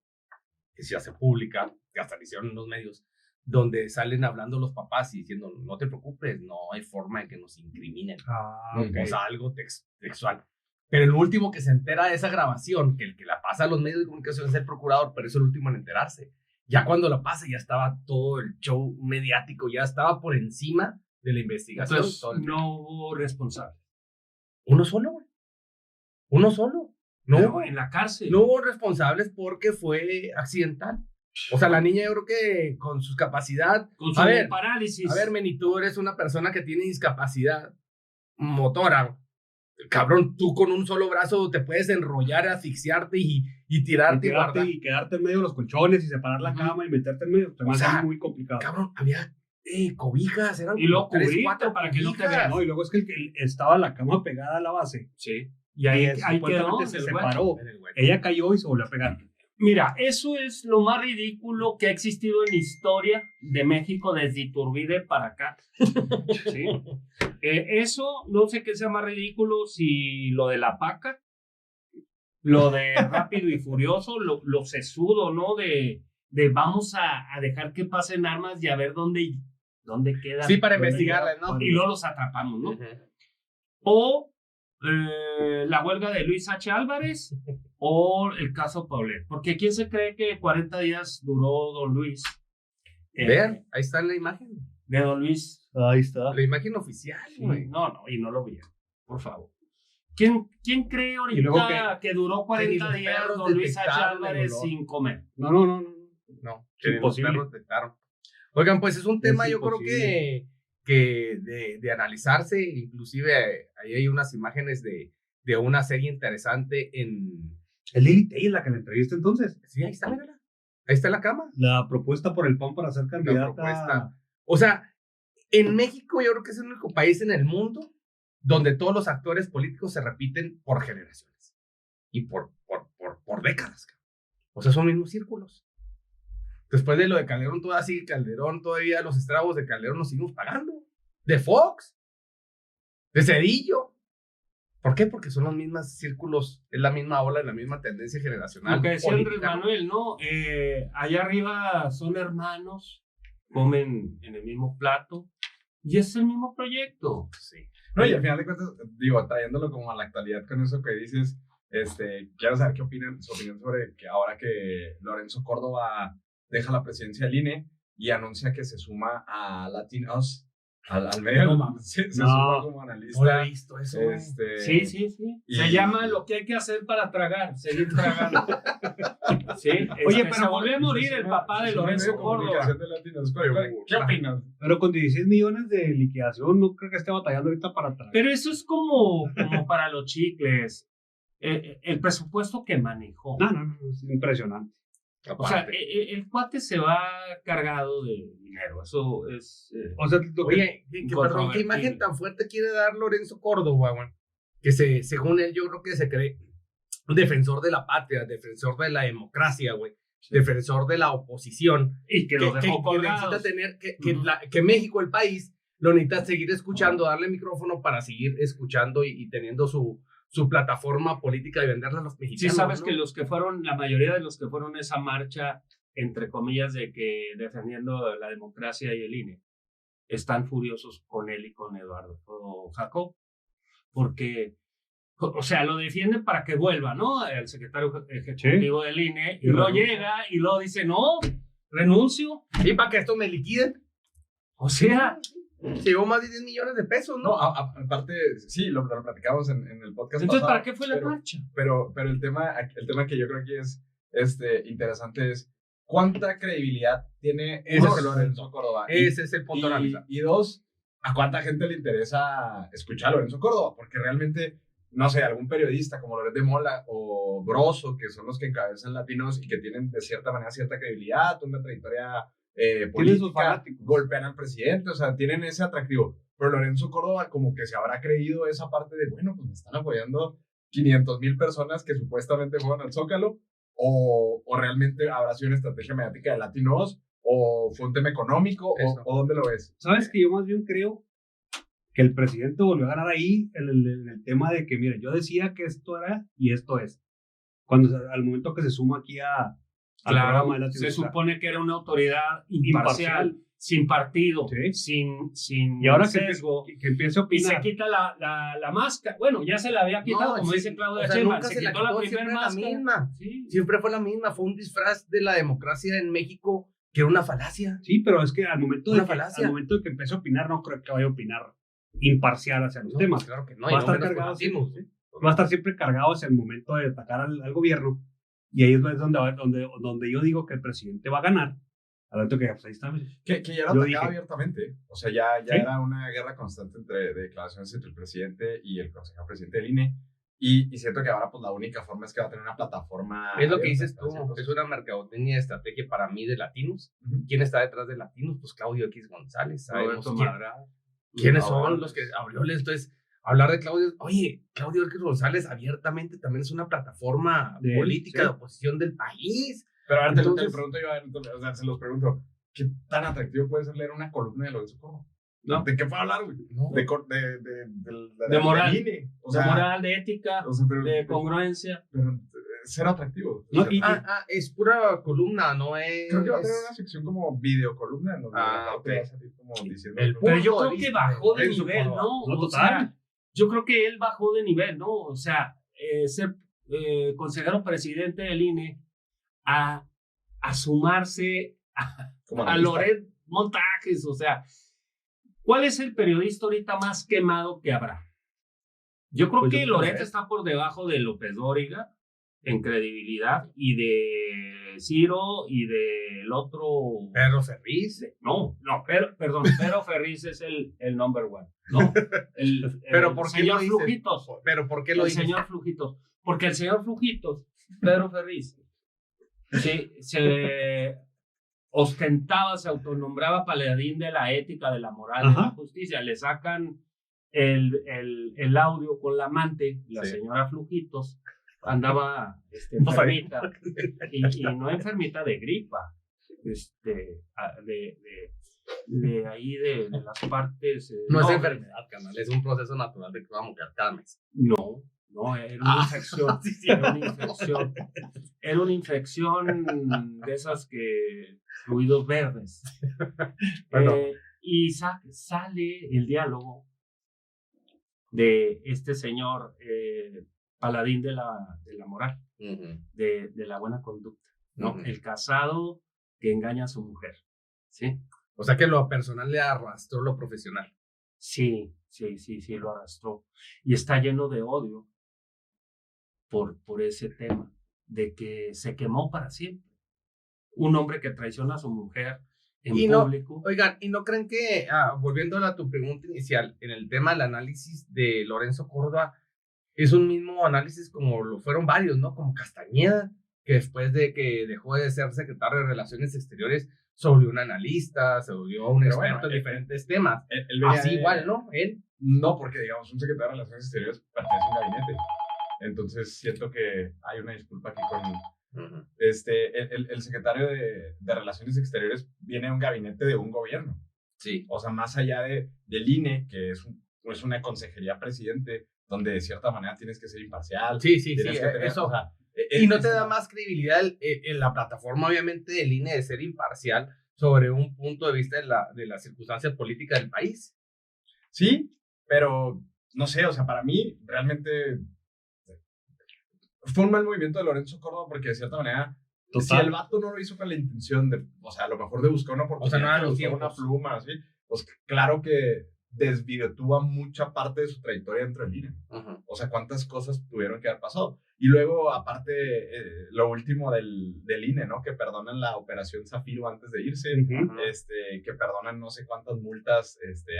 [SPEAKER 4] que se hace pública, que hasta le hicieron en los medios, donde salen hablando los papás y diciendo, no te preocupes, no hay forma de que nos incriminen. O sea, algo textual. Pero el último que se entera de esa grabación, que el que la pasa a los medios de comunicación es el procurador, pero es el último en enterarse. Ya cuando la pasa, ya estaba todo el show mediático, ya estaba por encima de la investigación.
[SPEAKER 2] Entonces,
[SPEAKER 4] Todo el-
[SPEAKER 2] no hubo responsable.
[SPEAKER 4] Uno solo, güey. Uno solo. No,
[SPEAKER 2] Pero
[SPEAKER 4] hubo-
[SPEAKER 2] en la cárcel.
[SPEAKER 4] no hubo responsables porque fue accidental. O sea, la niña yo creo que con su capacidad...
[SPEAKER 2] Con su
[SPEAKER 4] A ver,
[SPEAKER 2] parálisis.
[SPEAKER 4] A ver, Meni, tú eres una persona que tiene discapacidad motora. Cabrón, tú con un solo brazo te puedes enrollar, asfixiarte y tirarte y guardar.
[SPEAKER 3] y quedarte en medio de los colchones y separar la
[SPEAKER 2] Ujú.
[SPEAKER 3] cama y meterte en medio. Se me
[SPEAKER 4] O
[SPEAKER 3] hace
[SPEAKER 4] sea,
[SPEAKER 3] muy complicado.
[SPEAKER 4] Cabrón, había cobijas, eran
[SPEAKER 2] Y luego
[SPEAKER 4] como 3,
[SPEAKER 2] cubrirte
[SPEAKER 4] 4
[SPEAKER 2] para que no te
[SPEAKER 4] cobijas.
[SPEAKER 2] vean.
[SPEAKER 3] No, y luego es que estaba la cama pegada a la base.
[SPEAKER 2] Sí. Y ahí quedó.
[SPEAKER 3] Supuestamente se
[SPEAKER 2] el hueco.
[SPEAKER 3] separó.
[SPEAKER 4] En el hueco.
[SPEAKER 3] Ella cayó y se volvió a pegar.
[SPEAKER 2] Mira, eso es lo más ridículo que ha existido en la historia de México desde Iturbide para acá. ¿Sí? Eso, no sé qué sea más ridículo, si lo de la paca, lo de Rápido y Furioso, lo sesudo, ¿no? De vamos a dejar que pasen armas y a ver dónde quedan.
[SPEAKER 4] Sí, para
[SPEAKER 3] Bueno,
[SPEAKER 4] investigarlas, ¿no?
[SPEAKER 2] Y luego los atrapamos, ¿no?
[SPEAKER 4] Ujú.
[SPEAKER 2] O la huelga de Luis H. Álvarez o el caso Paulet. Porque ¿quién se cree que 40 días duró don Luis?
[SPEAKER 4] Vean, ahí está la imagen.
[SPEAKER 2] De don Luis.
[SPEAKER 3] Ahí está.
[SPEAKER 4] La imagen oficial,
[SPEAKER 2] Sí,
[SPEAKER 4] güey.
[SPEAKER 2] no, y no lo vieron, por favor. ¿Quién cree
[SPEAKER 3] Y luego
[SPEAKER 2] ahorita que duró
[SPEAKER 4] ni
[SPEAKER 2] 40
[SPEAKER 4] los
[SPEAKER 2] días
[SPEAKER 4] perros
[SPEAKER 2] don Luis H.
[SPEAKER 4] detectaron el
[SPEAKER 2] Álvarez
[SPEAKER 4] olor.
[SPEAKER 2] sin comer?
[SPEAKER 3] No.
[SPEAKER 4] No,
[SPEAKER 3] Imposible.
[SPEAKER 4] los perros detectaron. Oigan, pues es un tema, yo creo
[SPEAKER 3] imposible.
[SPEAKER 4] que de analizarse, inclusive ahí hay unas imágenes de una serie interesante en...
[SPEAKER 3] El Lili Telle, la que la entrevista entonces.
[SPEAKER 4] Sí, ahí está, mírala. Ahí está en la cama.
[SPEAKER 3] La propuesta por el PAN para ser candidata.
[SPEAKER 4] propuesta. O sea, en México yo creo que es el único país en el mundo donde todos los actores políticos se repiten por generaciones y por décadas. O sea, son mismos círculos. Después de lo de Calderón, todavía los estragos de Calderón los seguimos pagando. De Fox, de Cedillo. ¿Por qué? Porque son los mismos círculos, es la misma ola, la misma tendencia generacional.
[SPEAKER 2] Lo que decía Andrés
[SPEAKER 4] política, ¿no?
[SPEAKER 2] Manuel, ¿no? Allá arriba son hermanos, comen en el mismo plato y es el mismo proyecto.
[SPEAKER 4] Sí.
[SPEAKER 1] No, y al final de cuentas, digo, trayéndolo como a la actualidad con eso que dices, quiero saber su opinión sobre que ahora que Lorenzo Córdoba deja la presidencia del INE y anuncia que se suma a Latin Us, al medio, se suma como analista.
[SPEAKER 4] No lo he visto eso.
[SPEAKER 2] Sí. Se llama lo que hay que hacer para tragar, seguir tragando. Sí. Oye, pero se volvió a morir el papá de Lorenzo Córdoba.
[SPEAKER 1] ¿Qué opinas?
[SPEAKER 3] Pero con 16 millones de liquidación, no creo que esté batallando ahorita para traer.
[SPEAKER 2] Pero eso es como para los chicles. El presupuesto que manejó.
[SPEAKER 3] No, es impresionante.
[SPEAKER 2] O sea, el cuate se va cargado de dinero. Eso es.
[SPEAKER 3] O sea,
[SPEAKER 4] oye, perdón, ¿qué imagen tan fuerte quiere dar Lorenzo Córdoba, güey? Que según él, yo creo que se cree un defensor de la patria, defensor de la democracia, güey. Defensor de la oposición.
[SPEAKER 2] Y que lo dejó colgados.
[SPEAKER 4] Que necesita tener, que México, el país, lo necesita seguir escuchando, darle micrófono para seguir escuchando y teniendo su plataforma política y venderla a los mexicanos.
[SPEAKER 2] Sí, sabes, ¿no?
[SPEAKER 4] Que
[SPEAKER 2] la mayoría de los que fueron a esa marcha, entre comillas, de que defendiendo la democracia y el INE, están furiosos con él y con Eduardo Jacob, porque, o sea, lo defienden para que vuelva, ¿no? El secretario ejecutivo del INE, y luego llega y luego dice, no, renuncio.
[SPEAKER 4] Y para que esto me liquiden.
[SPEAKER 2] O sea...
[SPEAKER 4] Se llevó más de 10 millones de pesos, ¿no?
[SPEAKER 1] No, aparte, sí, lo platicamos en el podcast.
[SPEAKER 2] Entonces,
[SPEAKER 1] pasado,
[SPEAKER 2] ¿para qué fue la marcha?
[SPEAKER 1] Pero el tema que yo creo que es interesante es cuánta credibilidad tiene Lorenzo Córdoba.
[SPEAKER 4] Ese es el punto de analizar.
[SPEAKER 1] Y dos, a cuánta gente le interesa escuchar a Lorenzo Córdoba, porque realmente, no sé, algún periodista como Loret de Mola o Broso, que son los que encabezan Latinos y que tienen de cierta manera cierta credibilidad, una trayectoria política, golpean al presidente, o sea, tienen ese atractivo. Pero Lorenzo Córdoba como que se habrá creído esa parte de, bueno, pues me están apoyando 500,000 personas que supuestamente fueron al Zócalo, o realmente habrá sido una estrategia mediática de Latinos, o fue un tema económico, o ¿dónde lo ves?
[SPEAKER 3] ¿Sabes que yo más bien creo que el presidente volvió a ganar ahí en el tema de que, mire, yo decía que esto era y esto es? Cuando al momento que se suma aquí
[SPEAKER 2] claro, se supone que era una autoridad imparcial, sin partido, sin
[SPEAKER 3] y ahora
[SPEAKER 2] sesgo,
[SPEAKER 3] que empiece a opinar.
[SPEAKER 2] Y se quita la máscara. Bueno, ya se la había quitado, como dice Claudia Sheinbaum. Se quitó la primera máscara.
[SPEAKER 4] Misma. Sí. Siempre fue la misma. Fue un disfraz de la democracia en México que era una falacia.
[SPEAKER 3] Sí, pero es que al momento de que empiece a opinar, no creo que vaya a opinar imparcial hacia los temas.
[SPEAKER 4] Claro que no.
[SPEAKER 3] Va a estar cargado. Va a estar siempre cargado hacia el momento de atacar al gobierno. Y ahí es donde yo digo que el presidente va a ganar. Hablando que pues ahí está.
[SPEAKER 1] Que ya lo atacaba abiertamente. O sea, ya era una guerra constante de declaraciones entre el presidente y el consejero presidente del INE. Y siento que ahora pues la única forma es que va a tener una plataforma.
[SPEAKER 4] Es lo que dices tú. Es una mercadotecnia de estrategia para mí de Latinos. ¿Quién está detrás de Latinos? Pues Claudio X González.
[SPEAKER 2] Roberto Madrazo.
[SPEAKER 4] ¿Quiénes son los que abrió? Entonces, hablar de Claudio X González abiertamente también es una plataforma política de oposición del país.
[SPEAKER 1] Pero ahora te lo pregunto yo, o sea, se los pregunto, ¿qué tan atractivo puede ser leer una columna de Lorenzo Córdoba?
[SPEAKER 2] ¿No?
[SPEAKER 1] ¿De qué puede hablar, güey?
[SPEAKER 4] No.
[SPEAKER 1] De
[SPEAKER 2] moral.
[SPEAKER 1] O sea,
[SPEAKER 2] de moral, de ética, de congruencia.
[SPEAKER 1] Pero ser atractivo.
[SPEAKER 3] No,
[SPEAKER 4] es pura columna, no es...
[SPEAKER 1] Creo que va a tener una sección como videocolumna, donde va a salir como diciendo...
[SPEAKER 2] Pero yo creo que bajó de nivel, ¿no?
[SPEAKER 3] No, total.
[SPEAKER 2] O sea, yo creo que él bajó de nivel, ¿no? O sea, ser consejero presidente del INE a sumarse a Loret Montajes, o sea, ¿cuál es el periodista ahorita más quemado que habrá? Yo creo que Loret está por debajo de López Dóriga en credibilidad y de Ciro y del otro...
[SPEAKER 4] Pedro Ferriz.
[SPEAKER 2] Pedro Ferriz es el number one, ¿no?
[SPEAKER 4] Pero ¿por qué
[SPEAKER 2] señor
[SPEAKER 4] lo dices?
[SPEAKER 2] Flujitos.
[SPEAKER 4] ¿Pero por qué lo dices?
[SPEAKER 2] El señor Flujitos. Porque el señor Flujitos, Pedro Ferriz, se ostentaba, se autonombraba paladín de la ética, de la moral, de la justicia. Le sacan el audio con la amante, la
[SPEAKER 4] Sí.
[SPEAKER 2] señora Flujitos, andaba enfermita, y no enfermita de gripa, de ahí de las partes.
[SPEAKER 4] No es enfermedad, canal, es un proceso natural de que vamos a quedar cada mes.
[SPEAKER 2] No, era una infección.
[SPEAKER 4] Sí, sí.
[SPEAKER 2] Era una infección. Era una infección de esas que fluidos verdes.
[SPEAKER 4] Bueno.
[SPEAKER 2] Y sale el diálogo de este señor paladín de la moral, de la buena conducta, ¿no?
[SPEAKER 4] Ujú.
[SPEAKER 2] El casado que engaña a su mujer, ¿sí?
[SPEAKER 4] O sea que lo personal le arrastró lo profesional.
[SPEAKER 2] Sí, lo arrastró. Y está lleno de odio por ese tema, de que se quemó para siempre. Un hombre que traiciona a su mujer en
[SPEAKER 4] Y no,
[SPEAKER 2] público.
[SPEAKER 4] Oigan, ¿y no creen que, volviendo a tu pregunta inicial, en el tema del análisis de Lorenzo Córdoba, es un mismo análisis como lo fueron varios, ¿no? Como Castañeda, que después de que dejó de ser secretario de Relaciones Exteriores, se volvió un analista, se volvió un
[SPEAKER 1] Pero
[SPEAKER 4] experto
[SPEAKER 1] bueno,
[SPEAKER 4] en diferentes temas.
[SPEAKER 1] Él venía
[SPEAKER 4] Así
[SPEAKER 1] de-
[SPEAKER 4] igual, ¿no? Él.
[SPEAKER 1] No, porque digamos, un secretario de Relaciones Exteriores pertenece a un gabinete. Entonces siento que hay una disculpa aquí con el secretario de Relaciones Exteriores viene de un gabinete de un gobierno.
[SPEAKER 4] Sí.
[SPEAKER 1] O sea, más allá del INE, que es una consejería presidente, donde de cierta manera tienes que ser imparcial.
[SPEAKER 4] Sí,
[SPEAKER 1] tienes que tener,
[SPEAKER 4] eso.
[SPEAKER 1] o sea,
[SPEAKER 4] Y no te da más credibilidad en la plataforma, obviamente, del INE de ser imparcial sobre un punto de vista de la circunstancia política del país.
[SPEAKER 1] Sí, pero no sé, o sea, para mí realmente fue un mal movimiento de Lorenzo Córdoba porque de cierta manera, si el vato no lo hizo con la intención de, o sea, a lo mejor de buscar una oportunidad,
[SPEAKER 4] O sea, no eran
[SPEAKER 1] de
[SPEAKER 4] los
[SPEAKER 1] buscar una
[SPEAKER 4] tiempos.
[SPEAKER 1] pluma, así, pues claro que desvirtúa mucha parte de su trayectoria dentro del INE. O sea, cuántas cosas tuvieron que haber pasado. Y luego, aparte, lo último del INE, ¿no? Que perdonan la operación Zafiro antes de irse, que perdonan no sé cuántas multas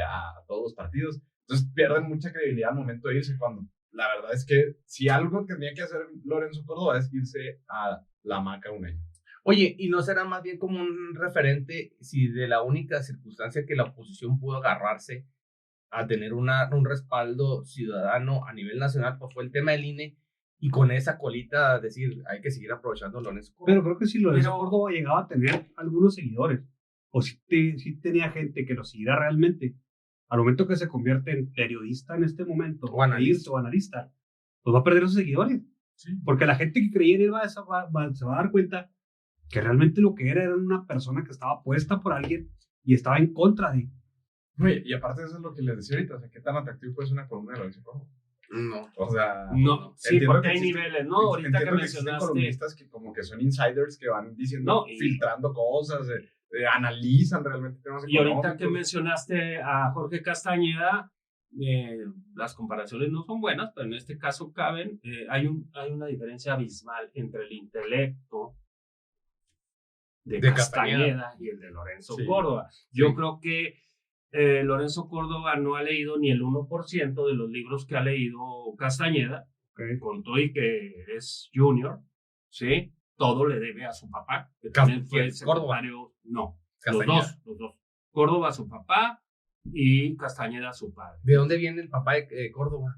[SPEAKER 1] a todos los partidos. Entonces, pierden mucha credibilidad al momento de irse, cuando la verdad es que si algo tenía que hacer Lorenzo Córdoba es irse a la hamaca un año.
[SPEAKER 4] Oye, ¿y no será más bien como un referente si de la única circunstancia que la oposición pudo agarrarse a tener un respaldo ciudadano a nivel nacional, pues fue el tema del INE, y con esa colita decir, hay que seguir aprovechando Lorenzo Córdoba?
[SPEAKER 3] Pero creo que si Lorenzo Córdoba llegaba a tener algunos seguidores, o si tenía gente que lo siguiera realmente, al momento que se convierte en periodista en este momento,
[SPEAKER 4] O
[SPEAKER 3] analista, pues va a perder esos seguidores.
[SPEAKER 1] Sí.
[SPEAKER 3] Porque la gente que creía en él se va a dar cuenta que realmente lo que era una persona que estaba puesta por alguien y estaba en contra de.
[SPEAKER 1] Oye, y aparte de eso es lo que les decía ahorita, o sea, ¿qué tan atractivo puede ser una columna de Lorenzo Córdoba?
[SPEAKER 4] No.
[SPEAKER 1] O sea,
[SPEAKER 2] No, sí,
[SPEAKER 1] entiendo
[SPEAKER 2] porque
[SPEAKER 1] que
[SPEAKER 2] hay
[SPEAKER 1] existen-
[SPEAKER 2] niveles, ¿no? Ahorita que
[SPEAKER 1] entiendo existen
[SPEAKER 2] mencionaste.
[SPEAKER 1] columnistas que como que son insiders que van diciendo,
[SPEAKER 2] No, y-
[SPEAKER 1] filtrando cosas, analizan realmente temas
[SPEAKER 2] Y ahorita que
[SPEAKER 1] económicos.
[SPEAKER 2] mencionaste a Jorge Castañeda, las comparaciones no son buenas, pero en este caso caben. Hay una diferencia abismal entre el intelecto de Castañeda y el de Lorenzo
[SPEAKER 1] Sí.
[SPEAKER 2] Córdoba. Yo creo que Lorenzo Córdoba no ha leído ni el 1% de los libros que ha leído Castañeda, con todo y que es junior, ¿sí? Todo le debe a su papá, que también fue secretario. No,
[SPEAKER 4] Castañeda.
[SPEAKER 2] los dos. Córdoba a su papá y Castañeda a su padre.
[SPEAKER 4] ¿De dónde viene el papá de Córdoba?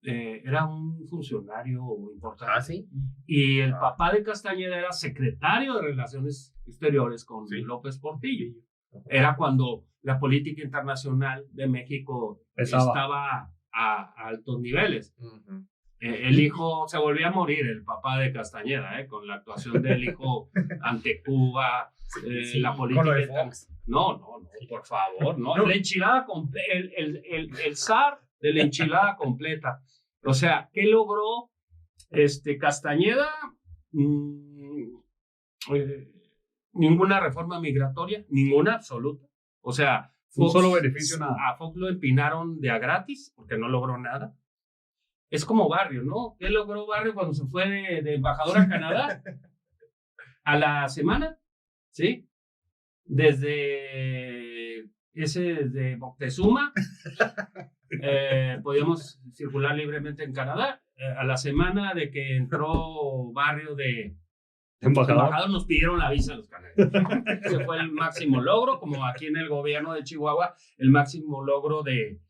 [SPEAKER 2] Era un funcionario importante.
[SPEAKER 4] ¿Ah, sí?
[SPEAKER 2] Y el papá de Castañeda era secretario de Relaciones Exteriores con
[SPEAKER 1] Sí.
[SPEAKER 2] López Portillo. Era cuando la política internacional de México estaba a altos niveles. El hijo se volvió a morir, el papá de Castañeda, con la actuación del hijo ante Cuba, la política.
[SPEAKER 4] Con lo de Fox.
[SPEAKER 2] No, por favor, no. La enchilada el zar de la enchilada completa. O sea, ¿qué logró Castañeda? Ninguna reforma migratoria, ninguna absoluta. O sea,
[SPEAKER 3] un solo beneficio, nada.
[SPEAKER 2] A Fox lo empinaron de a gratis porque no logró nada. Es como Barrio, ¿no? ¿Qué logró Barrio cuando se fue de embajador a Canadá? A la semana, ¿sí? Desde Moctezuma podíamos circular libremente en Canadá. A la semana de que entró Barrio de embajador, nos pidieron la visa a los canadienses. Ese fue el máximo logro, como aquí en el gobierno de Chihuahua, el máximo logro de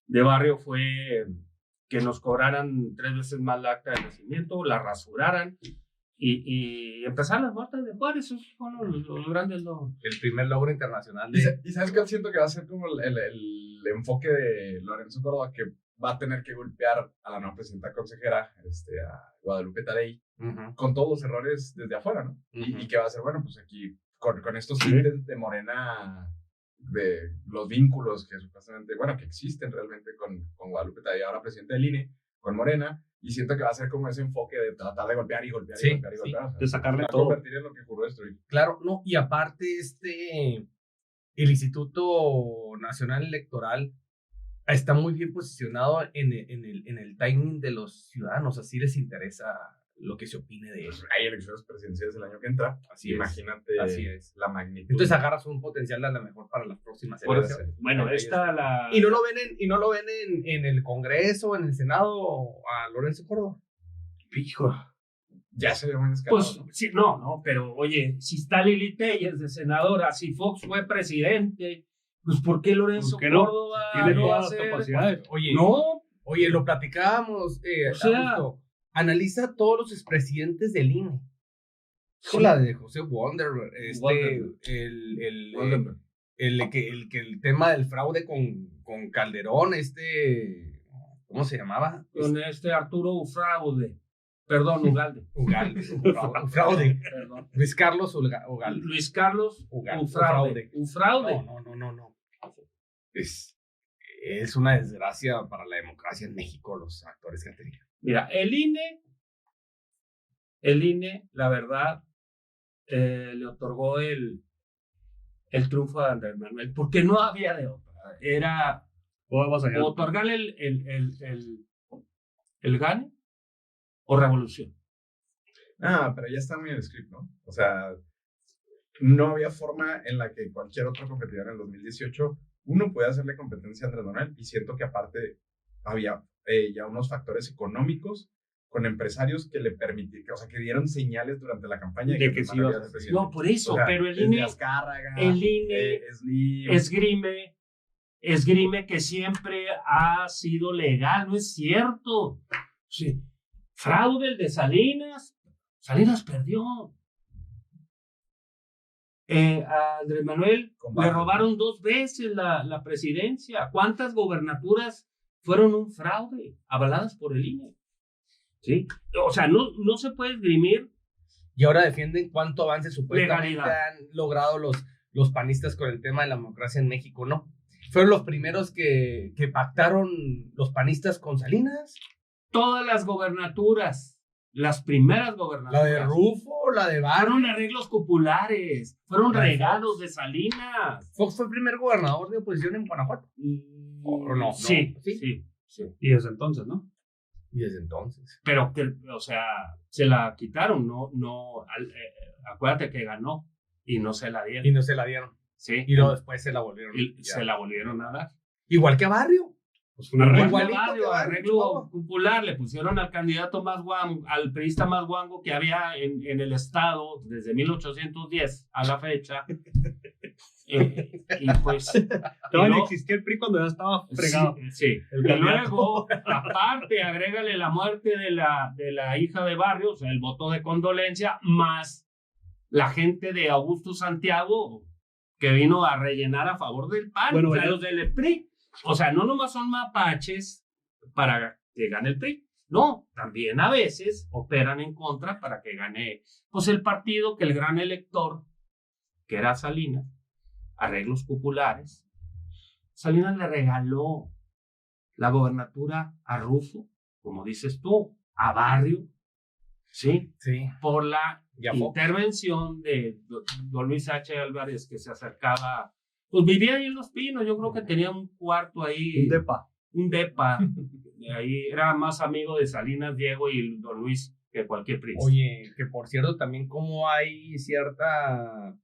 [SPEAKER 2] de Barrio fue que nos cobraran 3 veces más la acta de nacimiento, la rasuraran y empezar las vueltas de Juárez. Esos fueron los grandes logros.
[SPEAKER 4] El primer logro internacional
[SPEAKER 1] Y sabes que siento que va a ser como el enfoque de Lorenzo Córdoba, que va a tener que golpear a la nueva presidenta consejera, a Guadalupe Tadei, con todos los errores desde afuera, ¿no? Y que va a ser, bueno, pues aquí, con estos tintes de Morena, de los vínculos que supuestamente, bueno, que existen realmente con Guadalupe Tadei, ahora presidente del INE, con Morena, y siento que va a ser como ese enfoque de tratar de golpear y golpear y golpear y golpear. O sea,
[SPEAKER 3] de sacarle
[SPEAKER 1] va
[SPEAKER 3] todo.
[SPEAKER 1] a convertir en lo que juró destruir.
[SPEAKER 4] Claro, no, y aparte el Instituto Nacional Electoral está muy bien posicionado en el timing de los ciudadanos, así les interesa lo que se opine de ellos.
[SPEAKER 1] Hay elecciones presidenciales el año que entra, imagínate la magnitud.
[SPEAKER 4] Entonces agarras un potencial a lo mejor para las próximas elecciones.
[SPEAKER 2] Bueno,
[SPEAKER 4] Y no lo ven en el Congreso, en el Senado, a Lorenzo Córdoba.
[SPEAKER 2] Hijo.
[SPEAKER 1] Ya se ve muy escalado.
[SPEAKER 2] Pues sí, no, pero oye, si está Lili Telles de senadora, si Fox fue presidente, pues ¿por qué Lorenzo Córdoba
[SPEAKER 3] tiene
[SPEAKER 2] no va a
[SPEAKER 3] todas las
[SPEAKER 2] ser?
[SPEAKER 3] capacidades?
[SPEAKER 4] Oye, lo platicábamos,
[SPEAKER 2] O sea,
[SPEAKER 4] Augusto. Analiza todos los expresidentes del INE. La de José Wonder, el tema del fraude con Calderón, ¿cómo se llamaba?
[SPEAKER 2] Con Arturo Ufraude. Perdón, Ugalde.
[SPEAKER 4] Fraude.
[SPEAKER 2] Perdón.
[SPEAKER 4] Luis Carlos Ugalde.
[SPEAKER 2] Luis Carlos
[SPEAKER 4] Ufraude.
[SPEAKER 2] Ufraude.
[SPEAKER 4] No. Es una desgracia para la democracia en México los actores que han tenido.
[SPEAKER 2] Mira, el INE, la verdad, le otorgó el triunfo a Andrés Manuel, porque no había de otra. Era otorgarle el gane o revolución.
[SPEAKER 1] Pero ya está muy en el script, ¿no? O sea, no había forma en la que cualquier otro competidor en el 2018 uno puede hacerle competencia a Andrés Manuel, y siento que aparte había ya unos factores económicos con empresarios que le permitieron, o sea, que dieron señales durante la campaña
[SPEAKER 3] de que sí iba a ser
[SPEAKER 1] presidente.
[SPEAKER 2] No, por eso,
[SPEAKER 1] O sea,
[SPEAKER 2] pero el INE esgrime que siempre ha sido legal, no es cierto. Sí. Fraude el de Salinas perdió. A Andrés Manuel le robaron 2 veces la presidencia. ¿Cuántas gobernaturas fueron un fraude avaladas por el INE? ¿Sí? O sea, no se puede esgrimir.
[SPEAKER 4] Y ahora defienden cuánto avance supuestamente
[SPEAKER 2] legalidad
[SPEAKER 4] han logrado los panistas con el tema de la democracia en México, ¿no? Fueron los primeros que pactaron los panistas con Salinas.
[SPEAKER 2] Todas las gobernaturas, las primeras gobernaturas.
[SPEAKER 4] La de Rufo, la de Barrio.
[SPEAKER 2] Fueron arreglos populares, fueron regalos de Salinas.
[SPEAKER 4] Fox fue el primer gobernador de oposición en Guanajuato. ¿O no?
[SPEAKER 2] Sí.
[SPEAKER 3] Y desde entonces, ¿no?
[SPEAKER 4] Y desde entonces.
[SPEAKER 2] Pero que, o sea, se la quitaron, acuérdate que ganó y no se la dieron. Sí.
[SPEAKER 4] Y luego después se la volvieron.
[SPEAKER 2] Se la volvieron a dar.
[SPEAKER 4] Igual que a Barrio.
[SPEAKER 3] Pues un arreglo.
[SPEAKER 2] Arreglo popular, le pusieron al candidato más guango, al priista más guango que había en el estado desde 1810 a la fecha. Y pues
[SPEAKER 3] Todavía no existía el PRI cuando ya estaba fregado.
[SPEAKER 2] Sí. Y luego, aparte, agrégale la muerte de la hija de Barrio, o sea, el voto de condolencia, más la gente de Augusto Santiago que vino a rellenar a favor del PAN,
[SPEAKER 3] bueno,
[SPEAKER 2] o sea, los del PRI. O sea, no nomás son mapaches para que gane el PRI. No, también a veces operan en contra para que gane pues el partido que el gran elector, que era Salinas, arreglos populares. Salinas le regaló la gobernatura a Rufo, como dices tú, a Barrio, ¿sí?
[SPEAKER 4] Sí.
[SPEAKER 2] Por la intervención de don Luis H. Álvarez, que se acercaba, pues vivía ahí en Los Pinos, yo creo que tenía un cuarto ahí. Un depa. Ahí era más amigo de Salinas Diego y don Luis que cualquier priista.
[SPEAKER 4] Oye, que por cierto, también como hay cierta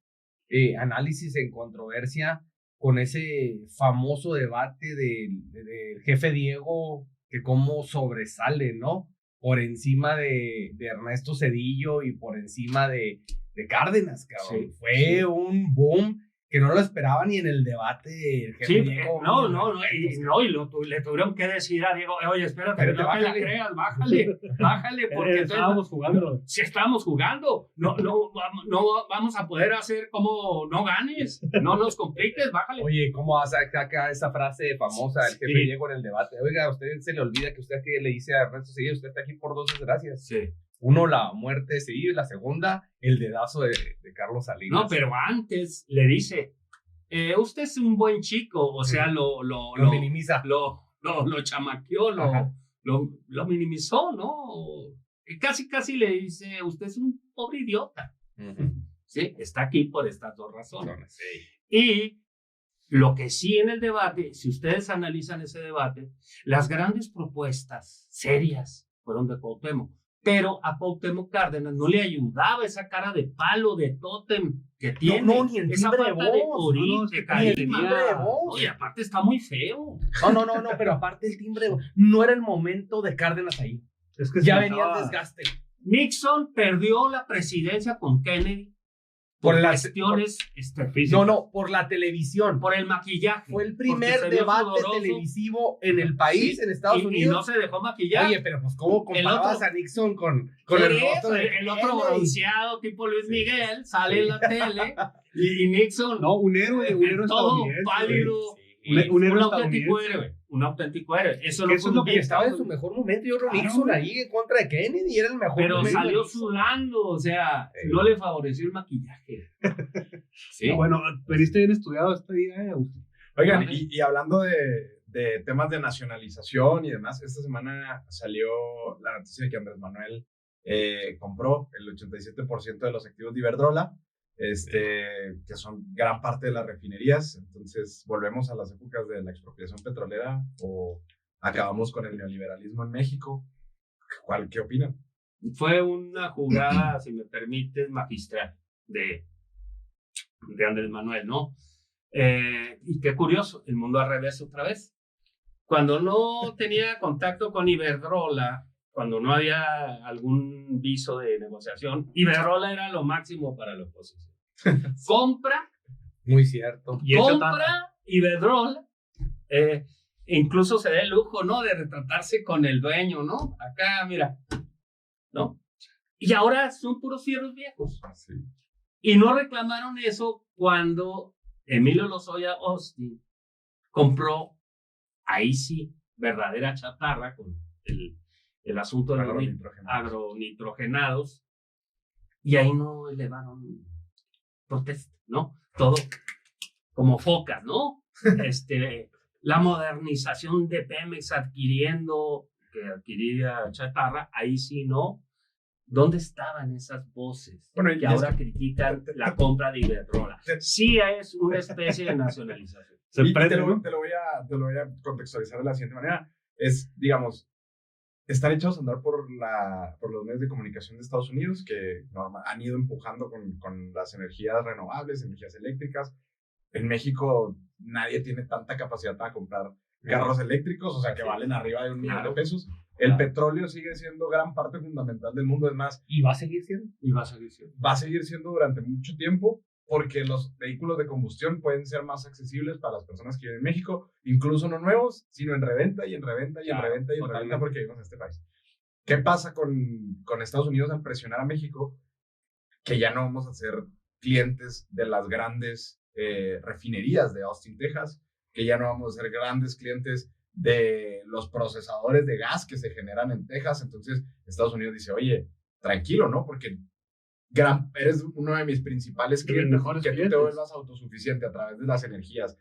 [SPEAKER 4] análisis en controversia con ese famoso debate del jefe Diego, que cómo sobresale, ¿no? Por encima de Ernesto Zedillo y por encima de Cárdenas, cabrón. Sí, fue un boom que no lo esperaba ni en el debate. El jefe
[SPEAKER 2] Sí,
[SPEAKER 4] Diego,
[SPEAKER 2] y le tuvieron que decir a Diego, oye, espérate,
[SPEAKER 4] Pero
[SPEAKER 2] no te la
[SPEAKER 4] bájale.
[SPEAKER 2] creas, bájale, porque
[SPEAKER 3] Estábamos jugando.
[SPEAKER 2] si estamos jugando, no vamos a poder hacer como no ganes, no nos compliques, bájale.
[SPEAKER 4] Oye, ¿cómo vas a sacar esa frase famosa del jefe
[SPEAKER 2] Sí.
[SPEAKER 4] Diego en el debate? Oiga, a usted se le olvida que usted aquí le dice a Ernesto Cedillo, usted está aquí por dos desgracias.
[SPEAKER 2] Sí.
[SPEAKER 4] Uno, la muerte de Cedillo, y la segunda, el dedazo de Carlos Salinas.
[SPEAKER 2] No, pero antes le dice, usted es un buen chico, o sea, lo
[SPEAKER 4] minimiza.
[SPEAKER 2] lo chamaqueó,
[SPEAKER 4] Ajá.
[SPEAKER 2] lo minimizó, ¿no? Y casi le dice, usted es un pobre idiota. Sí, está aquí por estas dos razones.
[SPEAKER 4] Sí.
[SPEAKER 2] Y lo que sí en el debate, si ustedes analizan ese debate, las grandes propuestas serias fueron de Cuauhtémoc, pero a Cuauhtémoc Cárdenas no le ayudaba esa cara de palo, de tótem que tiene.
[SPEAKER 4] No, ni el
[SPEAKER 2] esa
[SPEAKER 4] timbre de
[SPEAKER 2] falta de
[SPEAKER 4] voz.
[SPEAKER 2] oril,
[SPEAKER 3] No, es
[SPEAKER 2] de
[SPEAKER 3] que
[SPEAKER 4] ni el
[SPEAKER 2] carisma.
[SPEAKER 4] timbre de voz.
[SPEAKER 2] Oye, aparte está muy feo.
[SPEAKER 4] No, pero aparte el timbre, no era el momento de Cárdenas ahí.
[SPEAKER 3] Es que
[SPEAKER 4] Ya
[SPEAKER 3] se
[SPEAKER 4] venía el
[SPEAKER 3] notaba.
[SPEAKER 4] desgaste.
[SPEAKER 2] Nixon perdió la presidencia con Kennedy
[SPEAKER 4] Por
[SPEAKER 2] por
[SPEAKER 4] las-
[SPEAKER 2] cuestiones
[SPEAKER 3] físicas.
[SPEAKER 4] No, por la televisión.
[SPEAKER 2] por el maquillaje.
[SPEAKER 4] Fue el
[SPEAKER 2] porque
[SPEAKER 4] primer
[SPEAKER 2] se vio
[SPEAKER 4] debate
[SPEAKER 2] sudoroso.
[SPEAKER 4] televisivo en el país,
[SPEAKER 2] Sí,
[SPEAKER 4] en Estados
[SPEAKER 2] y
[SPEAKER 4] Unidos.
[SPEAKER 2] no se dejó maquillar.
[SPEAKER 4] Oye, pero pues ¿cómo
[SPEAKER 2] El
[SPEAKER 4] comparabas
[SPEAKER 2] otro-
[SPEAKER 4] a Nixon con
[SPEAKER 2] Por
[SPEAKER 4] el
[SPEAKER 2] eso,
[SPEAKER 4] rostro de
[SPEAKER 2] el otro
[SPEAKER 4] Kennedy?
[SPEAKER 2] bronceado tipo Luis
[SPEAKER 4] Sí.
[SPEAKER 2] Miguel sale en la tele y Nixon
[SPEAKER 3] No, un héroe
[SPEAKER 2] todo
[SPEAKER 3] estadounidense.
[SPEAKER 2] pálido.
[SPEAKER 4] Sí.
[SPEAKER 3] Un héroe
[SPEAKER 2] auténtico
[SPEAKER 3] estadounidense.
[SPEAKER 2] héroe. Un auténtico héroe. Eso
[SPEAKER 3] Que
[SPEAKER 2] no
[SPEAKER 3] eso
[SPEAKER 2] fue
[SPEAKER 3] es lo
[SPEAKER 2] un
[SPEAKER 3] que
[SPEAKER 4] Y
[SPEAKER 2] beat,
[SPEAKER 4] estaba en su mejor momento. Yo creo
[SPEAKER 3] Claro.
[SPEAKER 4] Nixon ahí en contra de Kennedy era el mejor
[SPEAKER 2] pero
[SPEAKER 4] momento.
[SPEAKER 2] salió
[SPEAKER 4] de Nixon.
[SPEAKER 2] sudando. O sea,
[SPEAKER 4] Sí.
[SPEAKER 2] no le favoreció el maquillaje. Sí.
[SPEAKER 3] Ah, bueno, veniste bien estudiado este día, Agustín.
[SPEAKER 1] Oigan,
[SPEAKER 2] Vale.
[SPEAKER 1] y hablando de temas de nacionalización y demás, esta semana salió la noticia de que Andrés Manuel compró el 87% de los activos de Iberdrola, que son gran parte de las refinerías. Entonces, ¿volvemos a las épocas de la expropiación petrolera o acabamos con el neoliberalismo en México? ¿Qué opinan?
[SPEAKER 2] Fue una jugada, si me permites, magistral de Andrés Manuel, ¿no? Y qué curioso, el mundo al revés otra vez. Cuando no tenía contacto con Iberdrola, cuando no había algún viso de negociación, Iberdrola era lo máximo para la oposición. Compra
[SPEAKER 4] Muy cierto.
[SPEAKER 3] Y hecho
[SPEAKER 2] compra Iberdrola, incluso se da el lujo, ¿no? De retratarse con el dueño, ¿no? Acá, mira, ¿no? Y ahora son puros fierros viejos.
[SPEAKER 1] Sí.
[SPEAKER 2] Y no reclamaron eso cuando Emilio Lozoya Austin compró, ahí sí, verdadera chatarra con el asunto de los agronitrogenados, y ahí no elevaron protesta, ¿no? Todo como focas, ¿no? La modernización de Pemex que adquiría chatarra, ahí sí no. ¿Dónde estaban esas voces
[SPEAKER 1] Bueno,
[SPEAKER 2] que ahora critican la compra de Iberdrola? Sí es una especie de nacionalización.
[SPEAKER 3] Se
[SPEAKER 1] Y
[SPEAKER 3] prende,
[SPEAKER 1] te lo
[SPEAKER 3] ¿no?
[SPEAKER 1] voy a contextualizar de la siguiente manera. Es, digamos, están echados a andar por los medios de comunicación de Estados Unidos que han ido empujando con las energías renovables, energías eléctricas. En México nadie tiene tanta capacidad para comprar carros eléctricos, o sea, que valen arriba de $1 millón de pesos. El petróleo sigue siendo gran parte fundamental del mundo. Es más,
[SPEAKER 4] Y va a seguir siendo.
[SPEAKER 2] Y va a seguir siendo.
[SPEAKER 1] va a seguir siendo durante mucho tiempo porque los vehículos de combustión pueden ser más accesibles para las personas que viven en México, incluso no nuevos, sino en reventa y en reventa y en
[SPEAKER 2] Claro,
[SPEAKER 1] reventa y en
[SPEAKER 2] totalmente.
[SPEAKER 1] reventa porque vivimos en este país. ¿Qué pasa con Estados Unidos al presionar a México? Que ya no vamos a ser clientes de las grandes refinerías de Austin, Texas, que ya no vamos a ser grandes clientes de los procesadores de gas que se generan en Texas. Entonces Estados Unidos dice, oye, tranquilo, ¿no? Porque eres uno de mis principales
[SPEAKER 3] De mis
[SPEAKER 1] clientes,
[SPEAKER 3] mejores
[SPEAKER 1] que tú te
[SPEAKER 3] clientes.
[SPEAKER 1] vuelvas autosuficiente a través de las energías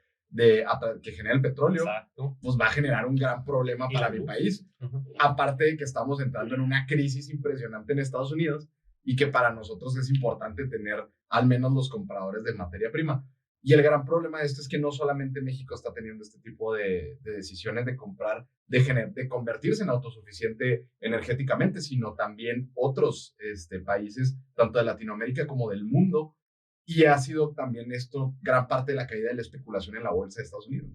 [SPEAKER 1] que genera el petróleo,
[SPEAKER 4] Exacto.
[SPEAKER 1] pues va a generar un gran problema
[SPEAKER 4] Y
[SPEAKER 1] para
[SPEAKER 4] la
[SPEAKER 1] mi
[SPEAKER 4] luz.
[SPEAKER 1] país.
[SPEAKER 4] Ujú.
[SPEAKER 1] Aparte de que estamos entrando en una crisis impresionante en Estados Unidos y que para nosotros es importante tener al menos los compradores de materia prima. Y el gran problema de esto es que no solamente México está teniendo este tipo de decisiones de comprar, de convertirse en autosuficiente energéticamente, sino también otros países, tanto de Latinoamérica como del mundo. Y ha sido también esto gran parte de la caída de la especulación en la bolsa de Estados Unidos.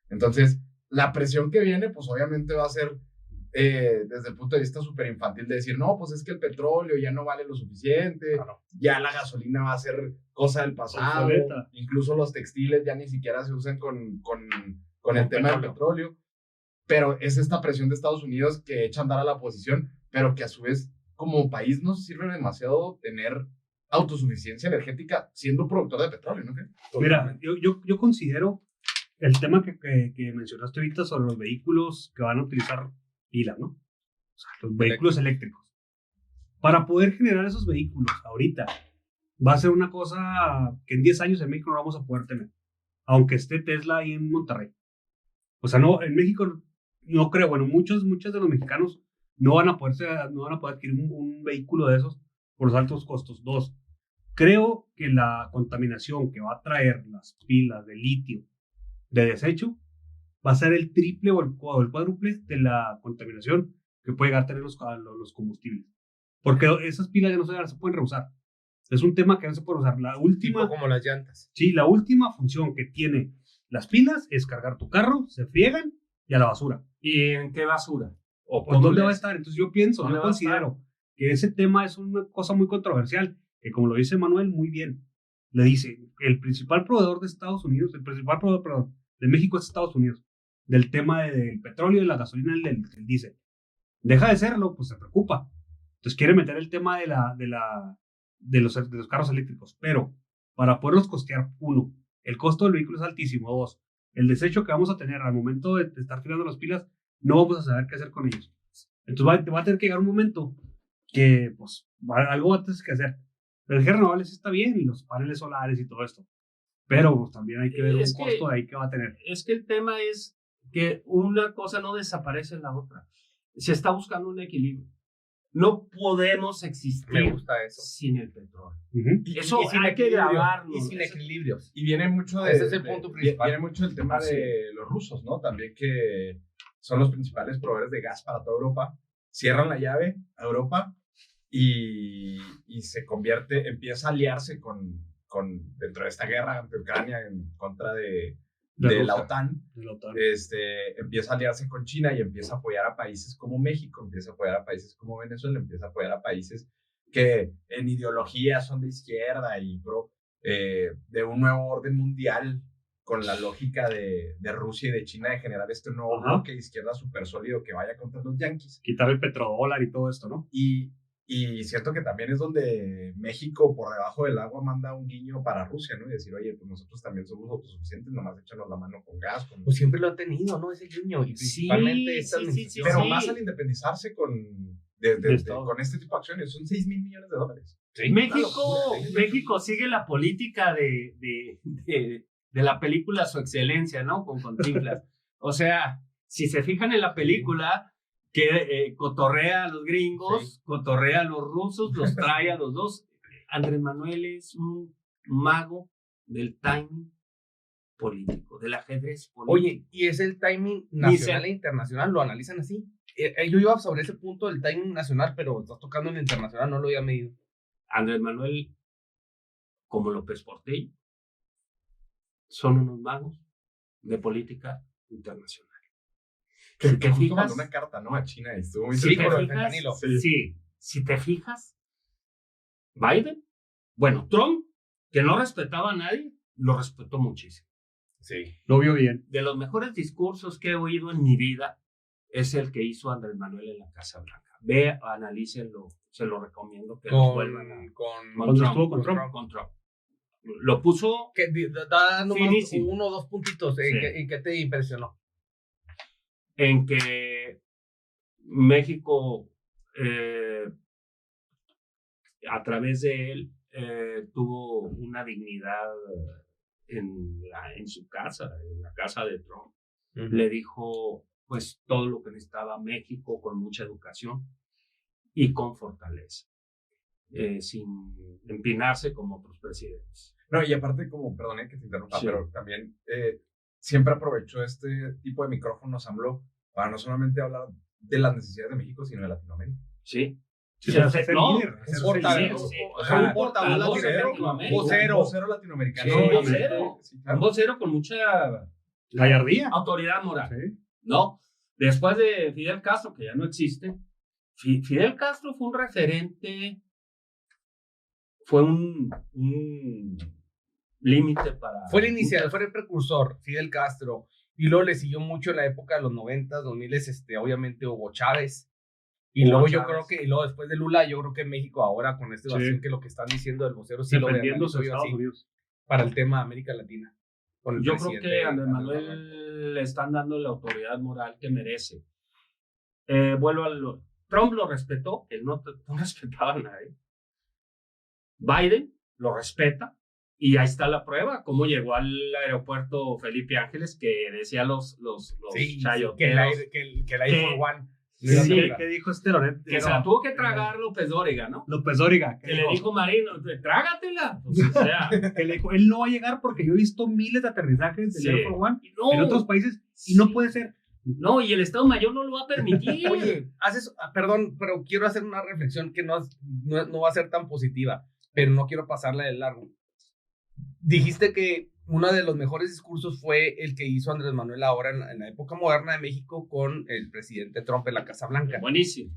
[SPEAKER 1] Entonces, la presión que viene, pues obviamente va a ser desde el punto de vista súper infantil de decir, no, pues es que el petróleo ya no vale lo suficiente,
[SPEAKER 3] Claro.
[SPEAKER 1] ya la gasolina va a ser cosa del pasado,
[SPEAKER 3] Obsoleta.
[SPEAKER 1] incluso los textiles ya ni siquiera se usan con el tema del petróleo, pero es esta presión de Estados Unidos que echa a andar a la oposición, pero que a su vez como país nos sirve demasiado tener autosuficiencia energética siendo productor de petróleo, ¿no?
[SPEAKER 3] Mira, yo considero el tema que mencionaste ahorita sobre los vehículos que van a utilizar pila, ¿no? O sea, los vehículos eléctricos. Para poder generar esos vehículos ahorita, va a ser una cosa que en 10 años en México no vamos a poder tener, aunque esté Tesla ahí en Monterrey. O sea, no, en México no creo, bueno, muchos de los mexicanos no van a poder adquirir un vehículo de esos por los altos costos. 2, creo que la contaminación que va a traer las pilas de litio de desecho va a ser el triple o el cuádruple de la contaminación que puede llegar a tener los combustibles. Porque esas pilas ya no se pueden reusar. Es un tema que no se puede usar. La última,
[SPEAKER 4] Tipo como las llantas.
[SPEAKER 3] sí, la última función que tiene las pilas es cargar tu carro, se friegan y a la basura.
[SPEAKER 2] ¿Y en qué basura? ¿O
[SPEAKER 3] ¿Por dónde va a estar? Entonces yo
[SPEAKER 2] ¿Dónde va a
[SPEAKER 3] considero que ese tema es una cosa muy controversial, que como lo dice Manuel muy bien, le dice, el principal proveedor de Estados Unidos, el principal proveedor, perdón, de México es Estados Unidos, del tema del petróleo, de la gasolina, del diésel. Deja de serlo, pues se preocupa. Entonces quiere meter el tema de los carros eléctricos, pero para poderlos costear, 1, el costo del vehículo es altísimo, 2, el desecho que vamos a tener al momento de estar tirando las pilas, no vamos a saber qué hacer con ellos. Entonces va a tener que llegar un momento que, pues, algo va a tener que hacer. La energía renovable sí está bien, y los paneles solares y todo esto, pero pues, también hay que ver un costo de ahí que va a tener.
[SPEAKER 2] Es que el tema es que una cosa no desaparece en la otra. Se está buscando un equilibrio. No podemos existir
[SPEAKER 4] Me gusta eso.
[SPEAKER 2] sin el petróleo.
[SPEAKER 3] Uh-huh.
[SPEAKER 2] Eso
[SPEAKER 4] sin
[SPEAKER 2] hay que
[SPEAKER 4] equilibrios,
[SPEAKER 2] grabarlo.
[SPEAKER 4] Y sin equilibrios.
[SPEAKER 1] Y viene mucho
[SPEAKER 4] Ese es el punto principal.
[SPEAKER 1] Viene mucho el tema de los rusos, ¿no? También que son los principales proveedores de gas para toda Europa. Cierran la llave a Europa y se empieza a aliarse con dentro de esta guerra ante Ucrania en contra de la OTAN. Empieza a aliarse con China y empieza a apoyar a países como México, empieza a apoyar a países como Venezuela, empieza a apoyar a países que en ideología son de izquierda y de un nuevo orden mundial con la lógica de Rusia y de China de generar este nuevo bloque de izquierda súper sólido que vaya contra los yanquis.
[SPEAKER 3] Quitar el petrodólar y todo esto, ¿no?
[SPEAKER 1] Y siento que también es donde México por debajo del agua manda un guiño para Rusia, ¿no? Y decir, oye, pues nosotros también somos autosuficientes, nomás échanos la mano con gas.
[SPEAKER 4] Pues siempre lo han tenido, ¿no? Ese guiño. Y principalmente esta administración.
[SPEAKER 1] Pero más al independizarse con este tipo de acciones, son $6,000 millones.
[SPEAKER 2] Sí, México sigue la política de la película Su Excelencia, ¿no? Con Cantinflas. O sea, si se fijan en la película, que cotorrea a los gringos, cotorrea a los rusos, los trae a los dos. Andrés Manuel es un mago del timing político, del ajedrez político.
[SPEAKER 4] Oye, y es el timing nacional e internacional, lo analizan así. Yo iba sobre ese punto del timing nacional, pero estás tocando en el internacional, no lo había medido.
[SPEAKER 2] Andrés Manuel, como López Portillo, son unos magos de política internacional.
[SPEAKER 1] Que te fijas, mandó una carta, ¿no? A China y estuvo muy
[SPEAKER 2] si te fijas, Biden, bueno, Trump, que no respetaba a nadie, lo respetó muchísimo.
[SPEAKER 4] Sí.
[SPEAKER 3] Lo vio bien.
[SPEAKER 2] De los mejores discursos que he oído en mi vida es el que hizo Andrés Manuel en la Casa Blanca. Ve, analícenlo, se lo recomiendo que lo vuelvan a...
[SPEAKER 3] Cuando estuvo con Trump.
[SPEAKER 2] Lo puso...
[SPEAKER 4] Da nomás
[SPEAKER 2] finísimo.
[SPEAKER 4] 1 o 2 puntitos. ¿En qué te impresionó?
[SPEAKER 2] En que México, a través de él, tuvo una dignidad en su casa, en la casa de Trump. Uh-huh. Le dijo, pues, todo lo que necesitaba México con mucha educación y con fortaleza, sin empinarse como otros presidentes.
[SPEAKER 1] No, y aparte, perdone que te interrumpa, pero también siempre aprovechó este tipo de micrófonos AMLO para no solamente hablar de las necesidades de México, sino de Latinoamérica.
[SPEAKER 2] Sí.
[SPEAKER 4] Un portavoz
[SPEAKER 1] vocero latinoamericano.
[SPEAKER 2] Un vocero con mucha
[SPEAKER 3] gallardía,
[SPEAKER 2] autoridad moral. Sí. ¿No? Después de Fidel Castro, que ya no existe, Fidel Castro fue un referente, fue un límite para...
[SPEAKER 4] Fue el iniciador, fue el precursor, Fidel Castro. Y luego le siguió mucho en la época de los 90, 2000, obviamente Hugo Chávez. Y
[SPEAKER 2] Hugo
[SPEAKER 4] luego yo
[SPEAKER 2] Chávez.
[SPEAKER 4] creo que, y luego después de Lula, yo creo que México ahora con esta evasión que lo que están diciendo del vocero, sí lo
[SPEAKER 3] defendiendo a
[SPEAKER 4] analizo yo
[SPEAKER 3] Estados
[SPEAKER 4] así,
[SPEAKER 3] Unidos.
[SPEAKER 4] para el tema de América Latina. Con el
[SPEAKER 2] Yo creo
[SPEAKER 4] presidente
[SPEAKER 2] que a Andrés
[SPEAKER 4] Manuel.
[SPEAKER 2] Manuel le están dando la autoridad moral que merece. Vuelvo a Trump lo respetó, él no respetaba a nadie. Biden lo respeta, y ahí está la prueba, cómo llegó al aeropuerto Felipe Ángeles, que decía los
[SPEAKER 4] Sí,
[SPEAKER 2] chayoteros,
[SPEAKER 4] que el Air Force One.
[SPEAKER 2] Sí.
[SPEAKER 3] ¿Qué dijo Loret?
[SPEAKER 2] que se la tuvo que tragar López Dóriga, ¿no?
[SPEAKER 3] López Dóriga.
[SPEAKER 2] Que le dijo Marino, trágatela. Pues, o sea,
[SPEAKER 3] Que le dijo, él no va a llegar porque yo he visto miles de aterrizajes del
[SPEAKER 2] Sí.
[SPEAKER 3] Air Force One
[SPEAKER 2] no,
[SPEAKER 3] en otros países y no puede ser.
[SPEAKER 2] no, y el Estado Mayor no lo va a permitir.
[SPEAKER 4] Oye, perdón, pero quiero hacer una reflexión que no va a ser tan positiva, pero no quiero pasarla de largo. Dijiste que uno de los mejores discursos fue el que hizo Andrés Manuel ahora en la época moderna de México con el presidente Trump en la Casa Blanca.
[SPEAKER 2] Buenísimo.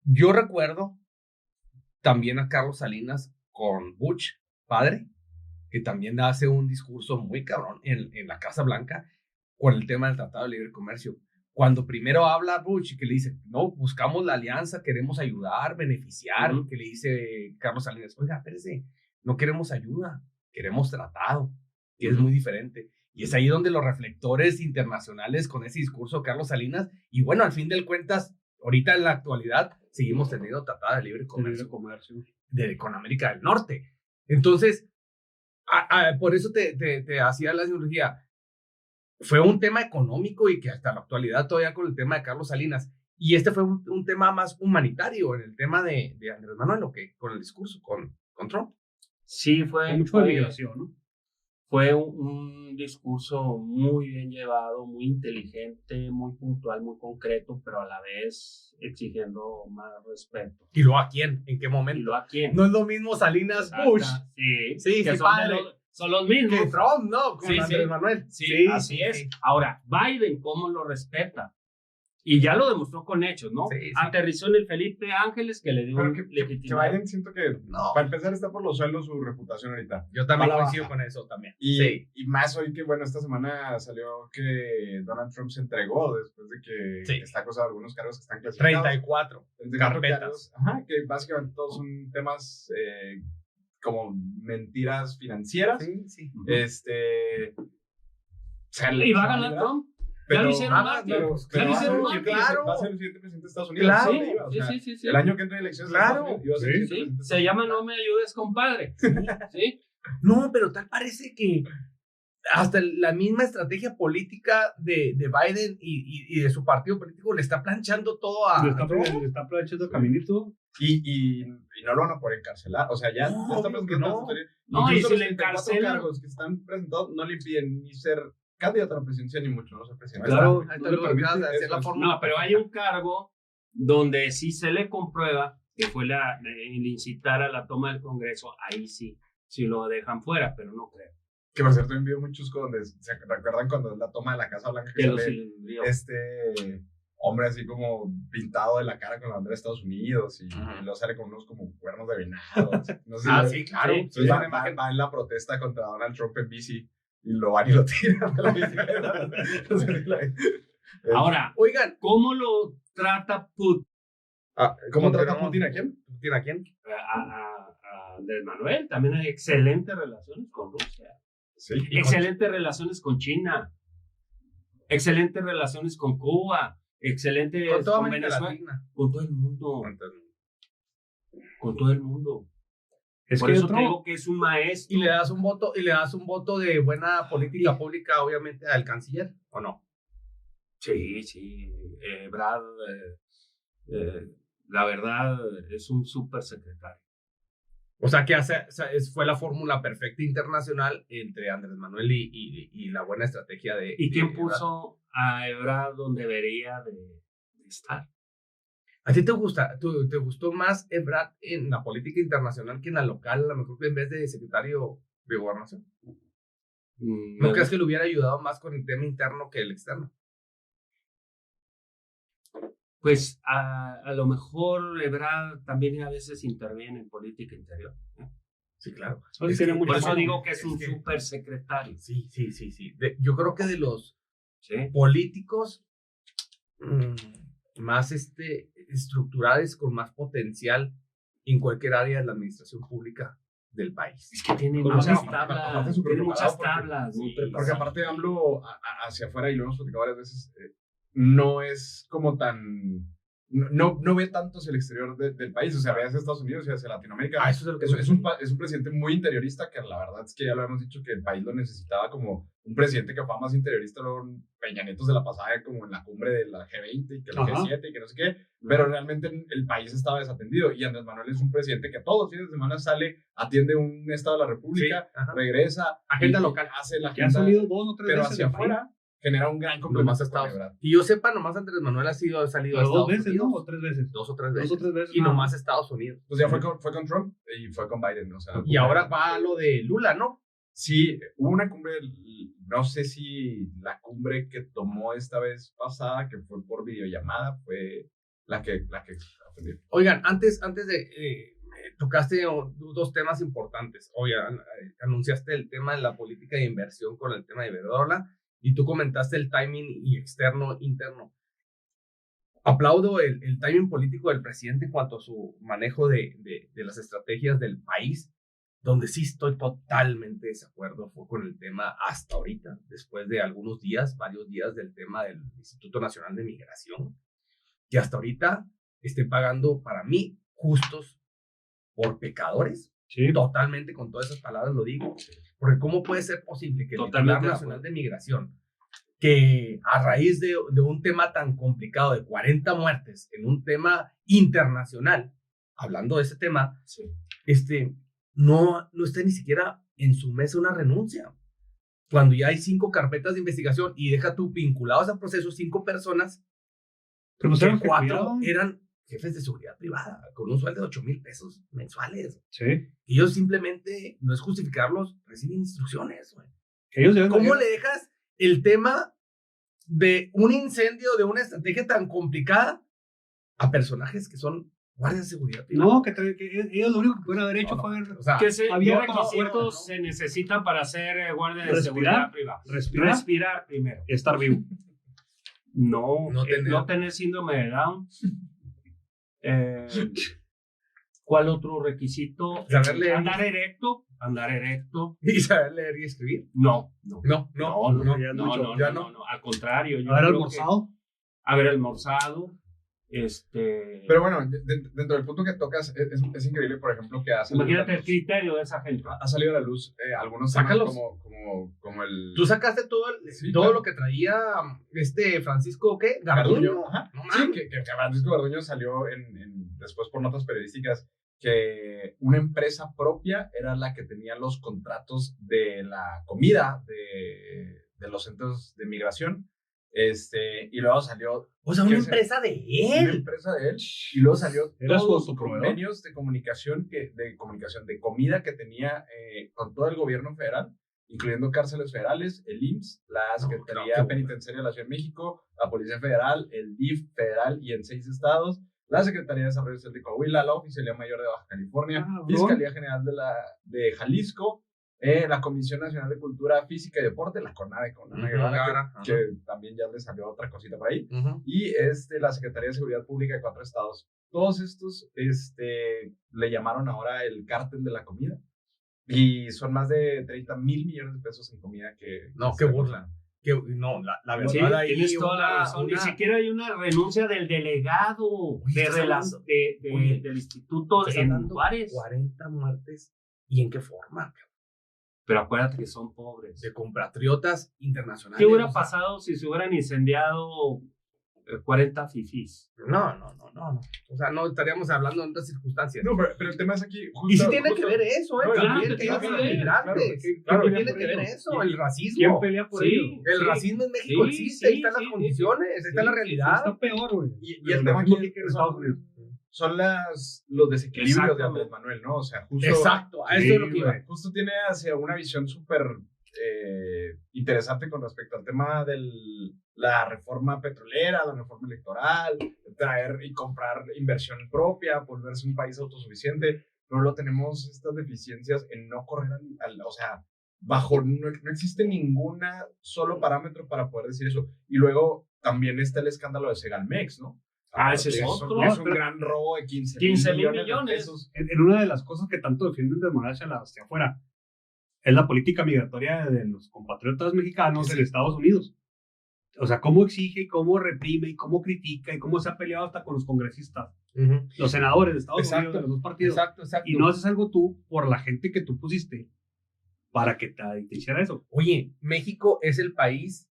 [SPEAKER 4] Yo recuerdo también a Carlos Salinas con Bush, padre, que también hace un discurso muy cabrón en la Casa Blanca con el tema del Tratado de Libre Comercio. Cuando primero habla Bush y que le dice, no, buscamos la alianza, queremos ayudar, beneficiar, que le dice Carlos Salinas, oiga, espérese, no queremos ayuda, queremos tratado, que es muy diferente. Y es ahí donde los reflectores internacionales con ese discurso de Carlos Salinas, y bueno, al fin de cuentas, ahorita en la actualidad, seguimos teniendo tratado de libre comercio, con América del Norte. Entonces, por eso te hacía la cirugía. Fue un tema económico y que hasta la actualidad todavía con el tema de Carlos Salinas. Y este fue un tema más humanitario en el tema de Andrés Manuel, ¿o qué? Con el discurso, con Trump.
[SPEAKER 2] Sí,
[SPEAKER 3] Hay mucho de migración, ¿no?
[SPEAKER 2] Fue un discurso muy bien llevado, muy inteligente, muy puntual, muy concreto, pero a la vez exigiendo más respeto.
[SPEAKER 4] ¿Y luego a quién? ¿En qué
[SPEAKER 2] ¿Y
[SPEAKER 4] momento?
[SPEAKER 2] lo a quién?
[SPEAKER 4] No es lo mismo Salinas
[SPEAKER 2] Exacto.
[SPEAKER 4] Bush
[SPEAKER 2] Sí, que
[SPEAKER 4] padre.
[SPEAKER 2] son los mismos.
[SPEAKER 4] que Trump, ¿no? Con
[SPEAKER 2] Sí,
[SPEAKER 4] Andrés
[SPEAKER 2] sí.
[SPEAKER 4] Manuel.
[SPEAKER 2] Sí, así es.
[SPEAKER 4] sí.
[SPEAKER 2] Ahora, Biden, ¿cómo lo respeta? Y ya lo demostró con hechos, ¿no?
[SPEAKER 4] Sí, sí.
[SPEAKER 2] Aterrizó en el Felipe Ángeles, que le dio
[SPEAKER 1] Pero
[SPEAKER 2] un
[SPEAKER 1] que
[SPEAKER 2] legitimidad.
[SPEAKER 1] Biden siento que, para empezar, está por los suelos su reputación ahorita.
[SPEAKER 4] Yo también
[SPEAKER 1] Para
[SPEAKER 4] coincido
[SPEAKER 1] baja.
[SPEAKER 4] con eso también.
[SPEAKER 1] Y más hoy que, bueno, esta semana salió que Donald Trump se entregó después de que está acusado de algunos cargos que están clasificados.
[SPEAKER 4] 34
[SPEAKER 1] carpetas.
[SPEAKER 4] carpetas.
[SPEAKER 1] Ajá, que básicamente todos son temas como mentiras financieras.
[SPEAKER 4] Sí.
[SPEAKER 1] O sea,
[SPEAKER 2] Y va a ganar Trump. Ya lo hicieron marketing. Ya lo hicieron marketing.
[SPEAKER 4] claro.
[SPEAKER 1] Va a ser el siguiente presidente de Estados Unidos.
[SPEAKER 4] Claro.
[SPEAKER 1] Sí, o sea,
[SPEAKER 2] Sí.
[SPEAKER 1] El año que entra en elecciones de
[SPEAKER 4] Claro.
[SPEAKER 1] Estados Unidos, iba a ser el siguiente
[SPEAKER 2] Sí,
[SPEAKER 1] presidente de
[SPEAKER 2] se
[SPEAKER 1] Estados
[SPEAKER 2] llama
[SPEAKER 1] Unidos.
[SPEAKER 2] No me ayudes, compadre. Sí.
[SPEAKER 4] No, pero tal parece que hasta la misma estrategia política de Biden y de su partido político le está planchando todo a
[SPEAKER 3] Le está
[SPEAKER 4] Trump.
[SPEAKER 3] aprovechando caminito.
[SPEAKER 1] Y no lo van a poder encarcelar. O sea, ya
[SPEAKER 4] No,
[SPEAKER 1] está
[SPEAKER 4] obvio
[SPEAKER 1] presentando
[SPEAKER 4] que no.
[SPEAKER 1] esta teoría.
[SPEAKER 2] No,
[SPEAKER 1] Incluso
[SPEAKER 2] y si
[SPEAKER 1] los
[SPEAKER 2] le
[SPEAKER 1] 34
[SPEAKER 2] encarcelan-
[SPEAKER 1] cargos que están presentados no le impiden ni ser candidato a la presidencia ni mucho no ser presidente.
[SPEAKER 3] Claro,
[SPEAKER 4] Ahí
[SPEAKER 1] no
[SPEAKER 4] está
[SPEAKER 1] le
[SPEAKER 4] lo
[SPEAKER 1] permite
[SPEAKER 4] acabas de hacer
[SPEAKER 1] eso.
[SPEAKER 4] la fórmula.
[SPEAKER 2] No, pero hay un cargo donde sí se le comprueba que fue el incitar a la toma del Congreso. Ahí sí lo dejan fuera, pero no creo.
[SPEAKER 1] Que por cierto, envió muchos donde se recuerdan cuando es la toma de la Casa Blanca que
[SPEAKER 2] Que lo
[SPEAKER 1] sale
[SPEAKER 2] cilindrió.
[SPEAKER 1] hombre así como pintado de la cara con la bandera de Estados Unidos y
[SPEAKER 4] Ajá.
[SPEAKER 1] luego sale con unos como cuernos de venado. No sé si lo-
[SPEAKER 4] Sí, claro.
[SPEAKER 2] Sí.
[SPEAKER 1] Entonces va en la protesta contra Donald Trump en bici y lo van y lo tiran de la bicicleta.
[SPEAKER 2] Ahora,
[SPEAKER 4] Oigan,
[SPEAKER 2] ¿cómo lo trata Putin
[SPEAKER 1] ¿Cómo trata Putin a quién?
[SPEAKER 4] ¿Putin a quién?
[SPEAKER 2] a Andrés Manuel? También hay excelentes relaciones con Rusia.
[SPEAKER 1] Sí.
[SPEAKER 2] Excelentes relaciones con China, excelentes relaciones con Cuba, excelentes
[SPEAKER 4] Con toda
[SPEAKER 2] con
[SPEAKER 4] América
[SPEAKER 2] Venezuela,
[SPEAKER 4] Latina.
[SPEAKER 2] con todo el mundo, con todo el mundo.
[SPEAKER 3] Es
[SPEAKER 2] Por
[SPEAKER 3] que
[SPEAKER 2] eso
[SPEAKER 3] otro-
[SPEAKER 2] te digo que es un maestro.
[SPEAKER 4] Y le das un voto de buena política pública, obviamente, al canciller, ¿o no?
[SPEAKER 2] Sí, Brad, la verdad, es un súper secretario.
[SPEAKER 4] O sea, fue la fórmula perfecta internacional entre Andrés Manuel y la buena estrategia de...
[SPEAKER 2] ¿Y quién
[SPEAKER 4] de
[SPEAKER 2] puso a Ebrard donde debería de estar?
[SPEAKER 4] ¿A ti te gustó más Ebrard en la política internacional que en la local, a lo mejor en vez de secretario de gobernación? ¿No crees que le hubiera ayudado más con el tema interno que el externo?
[SPEAKER 2] Pues a lo mejor Ebrard también a veces interviene en política interior.
[SPEAKER 4] Sí, claro.
[SPEAKER 3] Entonces, tiene mucha
[SPEAKER 2] Por eso
[SPEAKER 3] mano.
[SPEAKER 2] digo que es un
[SPEAKER 4] que-
[SPEAKER 2] super secretario.
[SPEAKER 4] Sí. Yo creo que de los
[SPEAKER 2] ¿Sí?
[SPEAKER 4] políticos más estructurales, con más potencial en cualquier área de la administración pública del país.
[SPEAKER 2] Es que tiene
[SPEAKER 3] Con
[SPEAKER 2] muchas
[SPEAKER 3] aparte
[SPEAKER 2] tablas.
[SPEAKER 1] súper
[SPEAKER 2] Tiene muchas
[SPEAKER 1] preparado
[SPEAKER 2] tablas. muy
[SPEAKER 1] porque
[SPEAKER 2] preparadas.
[SPEAKER 1] aparte AMLO hacia afuera, y lo hemos platicado varias veces, no es como tan... No ve tanto hacia el exterior del país, o sea, ve hacia Estados Unidos y hacia Latinoamérica.
[SPEAKER 4] Eso es lo que
[SPEAKER 1] Es un presidente muy interiorista, que la verdad es que ya lo hemos dicho, que el país lo necesitaba como un presidente que fue más interiorista. Luego Peña Nieto se la pasaba como en la cumbre de la G20 y que la
[SPEAKER 3] Ajá.
[SPEAKER 1] G7 y que no sé qué, pero realmente el país estaba desatendido, y Andrés Manuel es un presidente que todos los fines de semana sale, atiende un estado de la República,
[SPEAKER 4] Sí, ajá.
[SPEAKER 1] regresa,
[SPEAKER 4] Agenda
[SPEAKER 1] y
[SPEAKER 4] local.
[SPEAKER 1] hace la
[SPEAKER 3] Que ha
[SPEAKER 1] agenda,
[SPEAKER 3] salido 2 o 3
[SPEAKER 1] pero
[SPEAKER 3] veces
[SPEAKER 1] hacia
[SPEAKER 3] del país.
[SPEAKER 1] afuera genera un gran
[SPEAKER 4] Nomás
[SPEAKER 1] complemento
[SPEAKER 4] a Estados
[SPEAKER 1] con Ebrard.
[SPEAKER 4] Y yo sepa, nomás Andrés Manuel ha salido a
[SPEAKER 3] Pero
[SPEAKER 4] Estados
[SPEAKER 3] 2 veces,
[SPEAKER 4] Unidos.
[SPEAKER 3] ¿no? ¿O 3 veces?
[SPEAKER 4] 2 o 3 veces.
[SPEAKER 3] 2 o 3 veces.
[SPEAKER 4] Y
[SPEAKER 3] nada
[SPEAKER 4] nomás
[SPEAKER 3] más.
[SPEAKER 4] Estados Unidos.
[SPEAKER 1] Pues ya fue con Trump y fue con Biden, o sea.
[SPEAKER 4] Y ahora va lo de Lula, ¿no?
[SPEAKER 1] Sí, hubo una cumbre, no sé si la cumbre que tomó esta vez pasada, que fue por videollamada, fue la que aprendió.
[SPEAKER 4] Oigan, antes de... tocaste 2 temas importantes. Oigan, anunciaste el tema de la política de inversión con el tema de Iberdrola, y tú comentaste el timing y interno. Aplaudo el timing político del presidente en cuanto a su manejo de las estrategias del país. Donde sí estoy totalmente de desacuerdo fue con el tema hasta ahorita, después de varios días del tema del Instituto Nacional de Migración, que hasta ahorita esté pagando, para mí, justos por pecadores.
[SPEAKER 3] Sí.
[SPEAKER 4] Totalmente, con todas esas palabras lo digo, porque ¿cómo puede ser posible que el
[SPEAKER 2] Totalmente
[SPEAKER 4] titular
[SPEAKER 2] de
[SPEAKER 4] nacional
[SPEAKER 2] acuerdo.
[SPEAKER 4] de migración, que a raíz de un tema tan complicado de 40 muertes en un tema internacional, hablando de ese tema,
[SPEAKER 2] Sí.
[SPEAKER 4] no esté ni siquiera en su mesa una renuncia? Cuando ya hay 5 carpetas de investigación y deja tú vinculados a procesos 5 personas,
[SPEAKER 3] Pero pues
[SPEAKER 4] que
[SPEAKER 3] eran
[SPEAKER 4] 4
[SPEAKER 3] cuidaban.
[SPEAKER 4] eran jefes de seguridad privada con un sueldo de 8,000 pesos mensuales.
[SPEAKER 3] Sí.
[SPEAKER 4] Ellos simplemente, no es justificarlos, reciben instrucciones, güey.
[SPEAKER 3] Ellos deben
[SPEAKER 4] ¿Cómo le dejas el tema de un incendio, de una estrategia tan complicada, a personajes que son guardias de seguridad privada?
[SPEAKER 3] No, que ellos lo único que pudieron haber hecho
[SPEAKER 4] No,
[SPEAKER 3] fue
[SPEAKER 4] o sea,
[SPEAKER 2] ¿Qué
[SPEAKER 3] había
[SPEAKER 2] requisitos
[SPEAKER 3] ¿no?
[SPEAKER 2] se necesitan para ser guardia de
[SPEAKER 3] Respirar,
[SPEAKER 2] seguridad privada?
[SPEAKER 3] respirar.
[SPEAKER 2] Respirar primero.
[SPEAKER 3] estar vivo.
[SPEAKER 2] No,
[SPEAKER 4] No
[SPEAKER 2] no tener síndrome de Down. ¿Cuál otro requisito?
[SPEAKER 4] Saber leer.
[SPEAKER 2] Andar erecto.
[SPEAKER 4] ¿Y saber leer y escribir?
[SPEAKER 2] No.
[SPEAKER 4] No.
[SPEAKER 3] ya es
[SPEAKER 2] No,
[SPEAKER 3] mucho,
[SPEAKER 2] no,
[SPEAKER 4] ya
[SPEAKER 2] no,
[SPEAKER 4] no.
[SPEAKER 2] no, al contrario. yo
[SPEAKER 3] Haber
[SPEAKER 2] creo
[SPEAKER 3] almorzado.
[SPEAKER 2] haber almorzado.
[SPEAKER 1] Pero bueno, dentro del punto que tocas, es increíble, por ejemplo, que ha salido,
[SPEAKER 2] Imagínate el criterio de esa gente.
[SPEAKER 1] ha salido a la luz algunos temas
[SPEAKER 4] Sácalos.
[SPEAKER 1] como el...
[SPEAKER 4] Tú sacaste todo,
[SPEAKER 1] Sí,
[SPEAKER 4] todo
[SPEAKER 1] claro.
[SPEAKER 4] lo que traía Francisco, ¿qué?
[SPEAKER 1] Garduño.
[SPEAKER 4] Garduño.
[SPEAKER 1] Ajá.
[SPEAKER 4] No
[SPEAKER 1] Sí,
[SPEAKER 4] mames.
[SPEAKER 1] que Francisco Garduño salió después por notas periodísticas que una empresa propia era la que tenía los contratos de la comida de los centros de migración. Y luego salió
[SPEAKER 4] O sea, una
[SPEAKER 1] ¿Qué es?
[SPEAKER 4] empresa de
[SPEAKER 1] una
[SPEAKER 4] él.
[SPEAKER 1] empresa de él, y luego salió
[SPEAKER 3] ¿Era su
[SPEAKER 1] todos los
[SPEAKER 3] autoproveedor?
[SPEAKER 1] convenios de comunicación de comida que tenía con todo el gobierno federal, incluyendo cárceles federales, el IMSS, la Secretaría
[SPEAKER 4] qué
[SPEAKER 1] Penitenciaria de la Ciudad de México, la Policía Federal, el DIF federal y en 6 estados, la Secretaría de Desarrollo Social de Coahuila, la Oficialía Mayor de Baja California,
[SPEAKER 3] Cabrón.
[SPEAKER 1] Fiscalía General de Jalisco, la Comisión Nacional de Cultura Física y Deporte, la CONADE,
[SPEAKER 4] Ajá.
[SPEAKER 1] que también ya le salió otra cosita por ahí,
[SPEAKER 4] Ujú.
[SPEAKER 1] y la Secretaría de Seguridad Pública de 4 estados. Todos estos le llamaron ahora el cártel de la comida, y son más de 30 mil millones de pesos en comida que...
[SPEAKER 4] No,
[SPEAKER 1] que
[SPEAKER 4] qué
[SPEAKER 1] se
[SPEAKER 4] burla. No, la verdad
[SPEAKER 2] Sí,
[SPEAKER 4] ahí
[SPEAKER 2] tienes toda la razón. Ni siquiera hay una renuncia del delegado
[SPEAKER 4] estás hablando- Oye,
[SPEAKER 2] del instituto
[SPEAKER 4] estás
[SPEAKER 2] en
[SPEAKER 4] hablando
[SPEAKER 2] Juárez.
[SPEAKER 4] 40 muertes. ¿Y en qué forma?
[SPEAKER 2] Pero acuérdate que son pobres.
[SPEAKER 4] De compatriotas internacionales.
[SPEAKER 2] ¿Qué hubiera
[SPEAKER 4] o sea,
[SPEAKER 2] pasado si se hubieran incendiado 40 fifís?
[SPEAKER 4] No. O sea, no estaríamos hablando en otras circunstancias.
[SPEAKER 1] No, pero el tema es aquí...
[SPEAKER 4] Y sí tiene que ver eso,
[SPEAKER 1] No,
[SPEAKER 2] claro,
[SPEAKER 4] también, que ellos
[SPEAKER 2] claro,
[SPEAKER 4] son migrantes.
[SPEAKER 1] claro,
[SPEAKER 4] ¿Qué
[SPEAKER 1] claro,
[SPEAKER 4] tiene que ver eso? El
[SPEAKER 3] ¿Quién
[SPEAKER 4] racismo.
[SPEAKER 3] pelea por
[SPEAKER 2] Sí.
[SPEAKER 3] ello?
[SPEAKER 4] El
[SPEAKER 2] Sí.
[SPEAKER 4] racismo en México
[SPEAKER 2] Sí,
[SPEAKER 4] existe, ahí
[SPEAKER 2] sí,
[SPEAKER 4] están
[SPEAKER 2] sí,
[SPEAKER 4] las condiciones, ahí está
[SPEAKER 2] sí,
[SPEAKER 4] la
[SPEAKER 2] sí,
[SPEAKER 4] realidad.
[SPEAKER 3] Está peor, güey.
[SPEAKER 1] Y el tema aquí es que
[SPEAKER 3] en Estados Unidos.
[SPEAKER 1] son los desequilibrios de
[SPEAKER 2] Exactamente.
[SPEAKER 1] Andrés Manuel, ¿no? O sea, justo...
[SPEAKER 4] Exacto, a eso
[SPEAKER 3] Sí,
[SPEAKER 4] es lo que iba.
[SPEAKER 3] güey.
[SPEAKER 1] Justo tiene hacia una visión súper interesante con respecto al tema de la reforma petrolera, la reforma electoral, traer y comprar inversión propia, volverse un país autosuficiente, pero luego tenemos estas deficiencias en no correr o sea, no existe ninguna solo parámetro para poder decir eso. Y luego también está el escándalo de Segalmex, ¿no?
[SPEAKER 2] Ese es otro.
[SPEAKER 1] Es un gran robo de 15
[SPEAKER 2] mil
[SPEAKER 1] de
[SPEAKER 2] millones.
[SPEAKER 1] pesos.
[SPEAKER 3] En una de las cosas que tanto defienden de Morales hacia afuera es la política migratoria de los compatriotas mexicanos en Estados Unidos. O sea, cómo exige y cómo reprime y cómo critica y cómo se ha peleado hasta con los congresistas, los senadores de Estados Unidos de los dos partidos.
[SPEAKER 4] Exacto.
[SPEAKER 3] Y no haces algo tú por la gente que tú pusiste para que te hiciera eso.
[SPEAKER 4] Oye, México es el país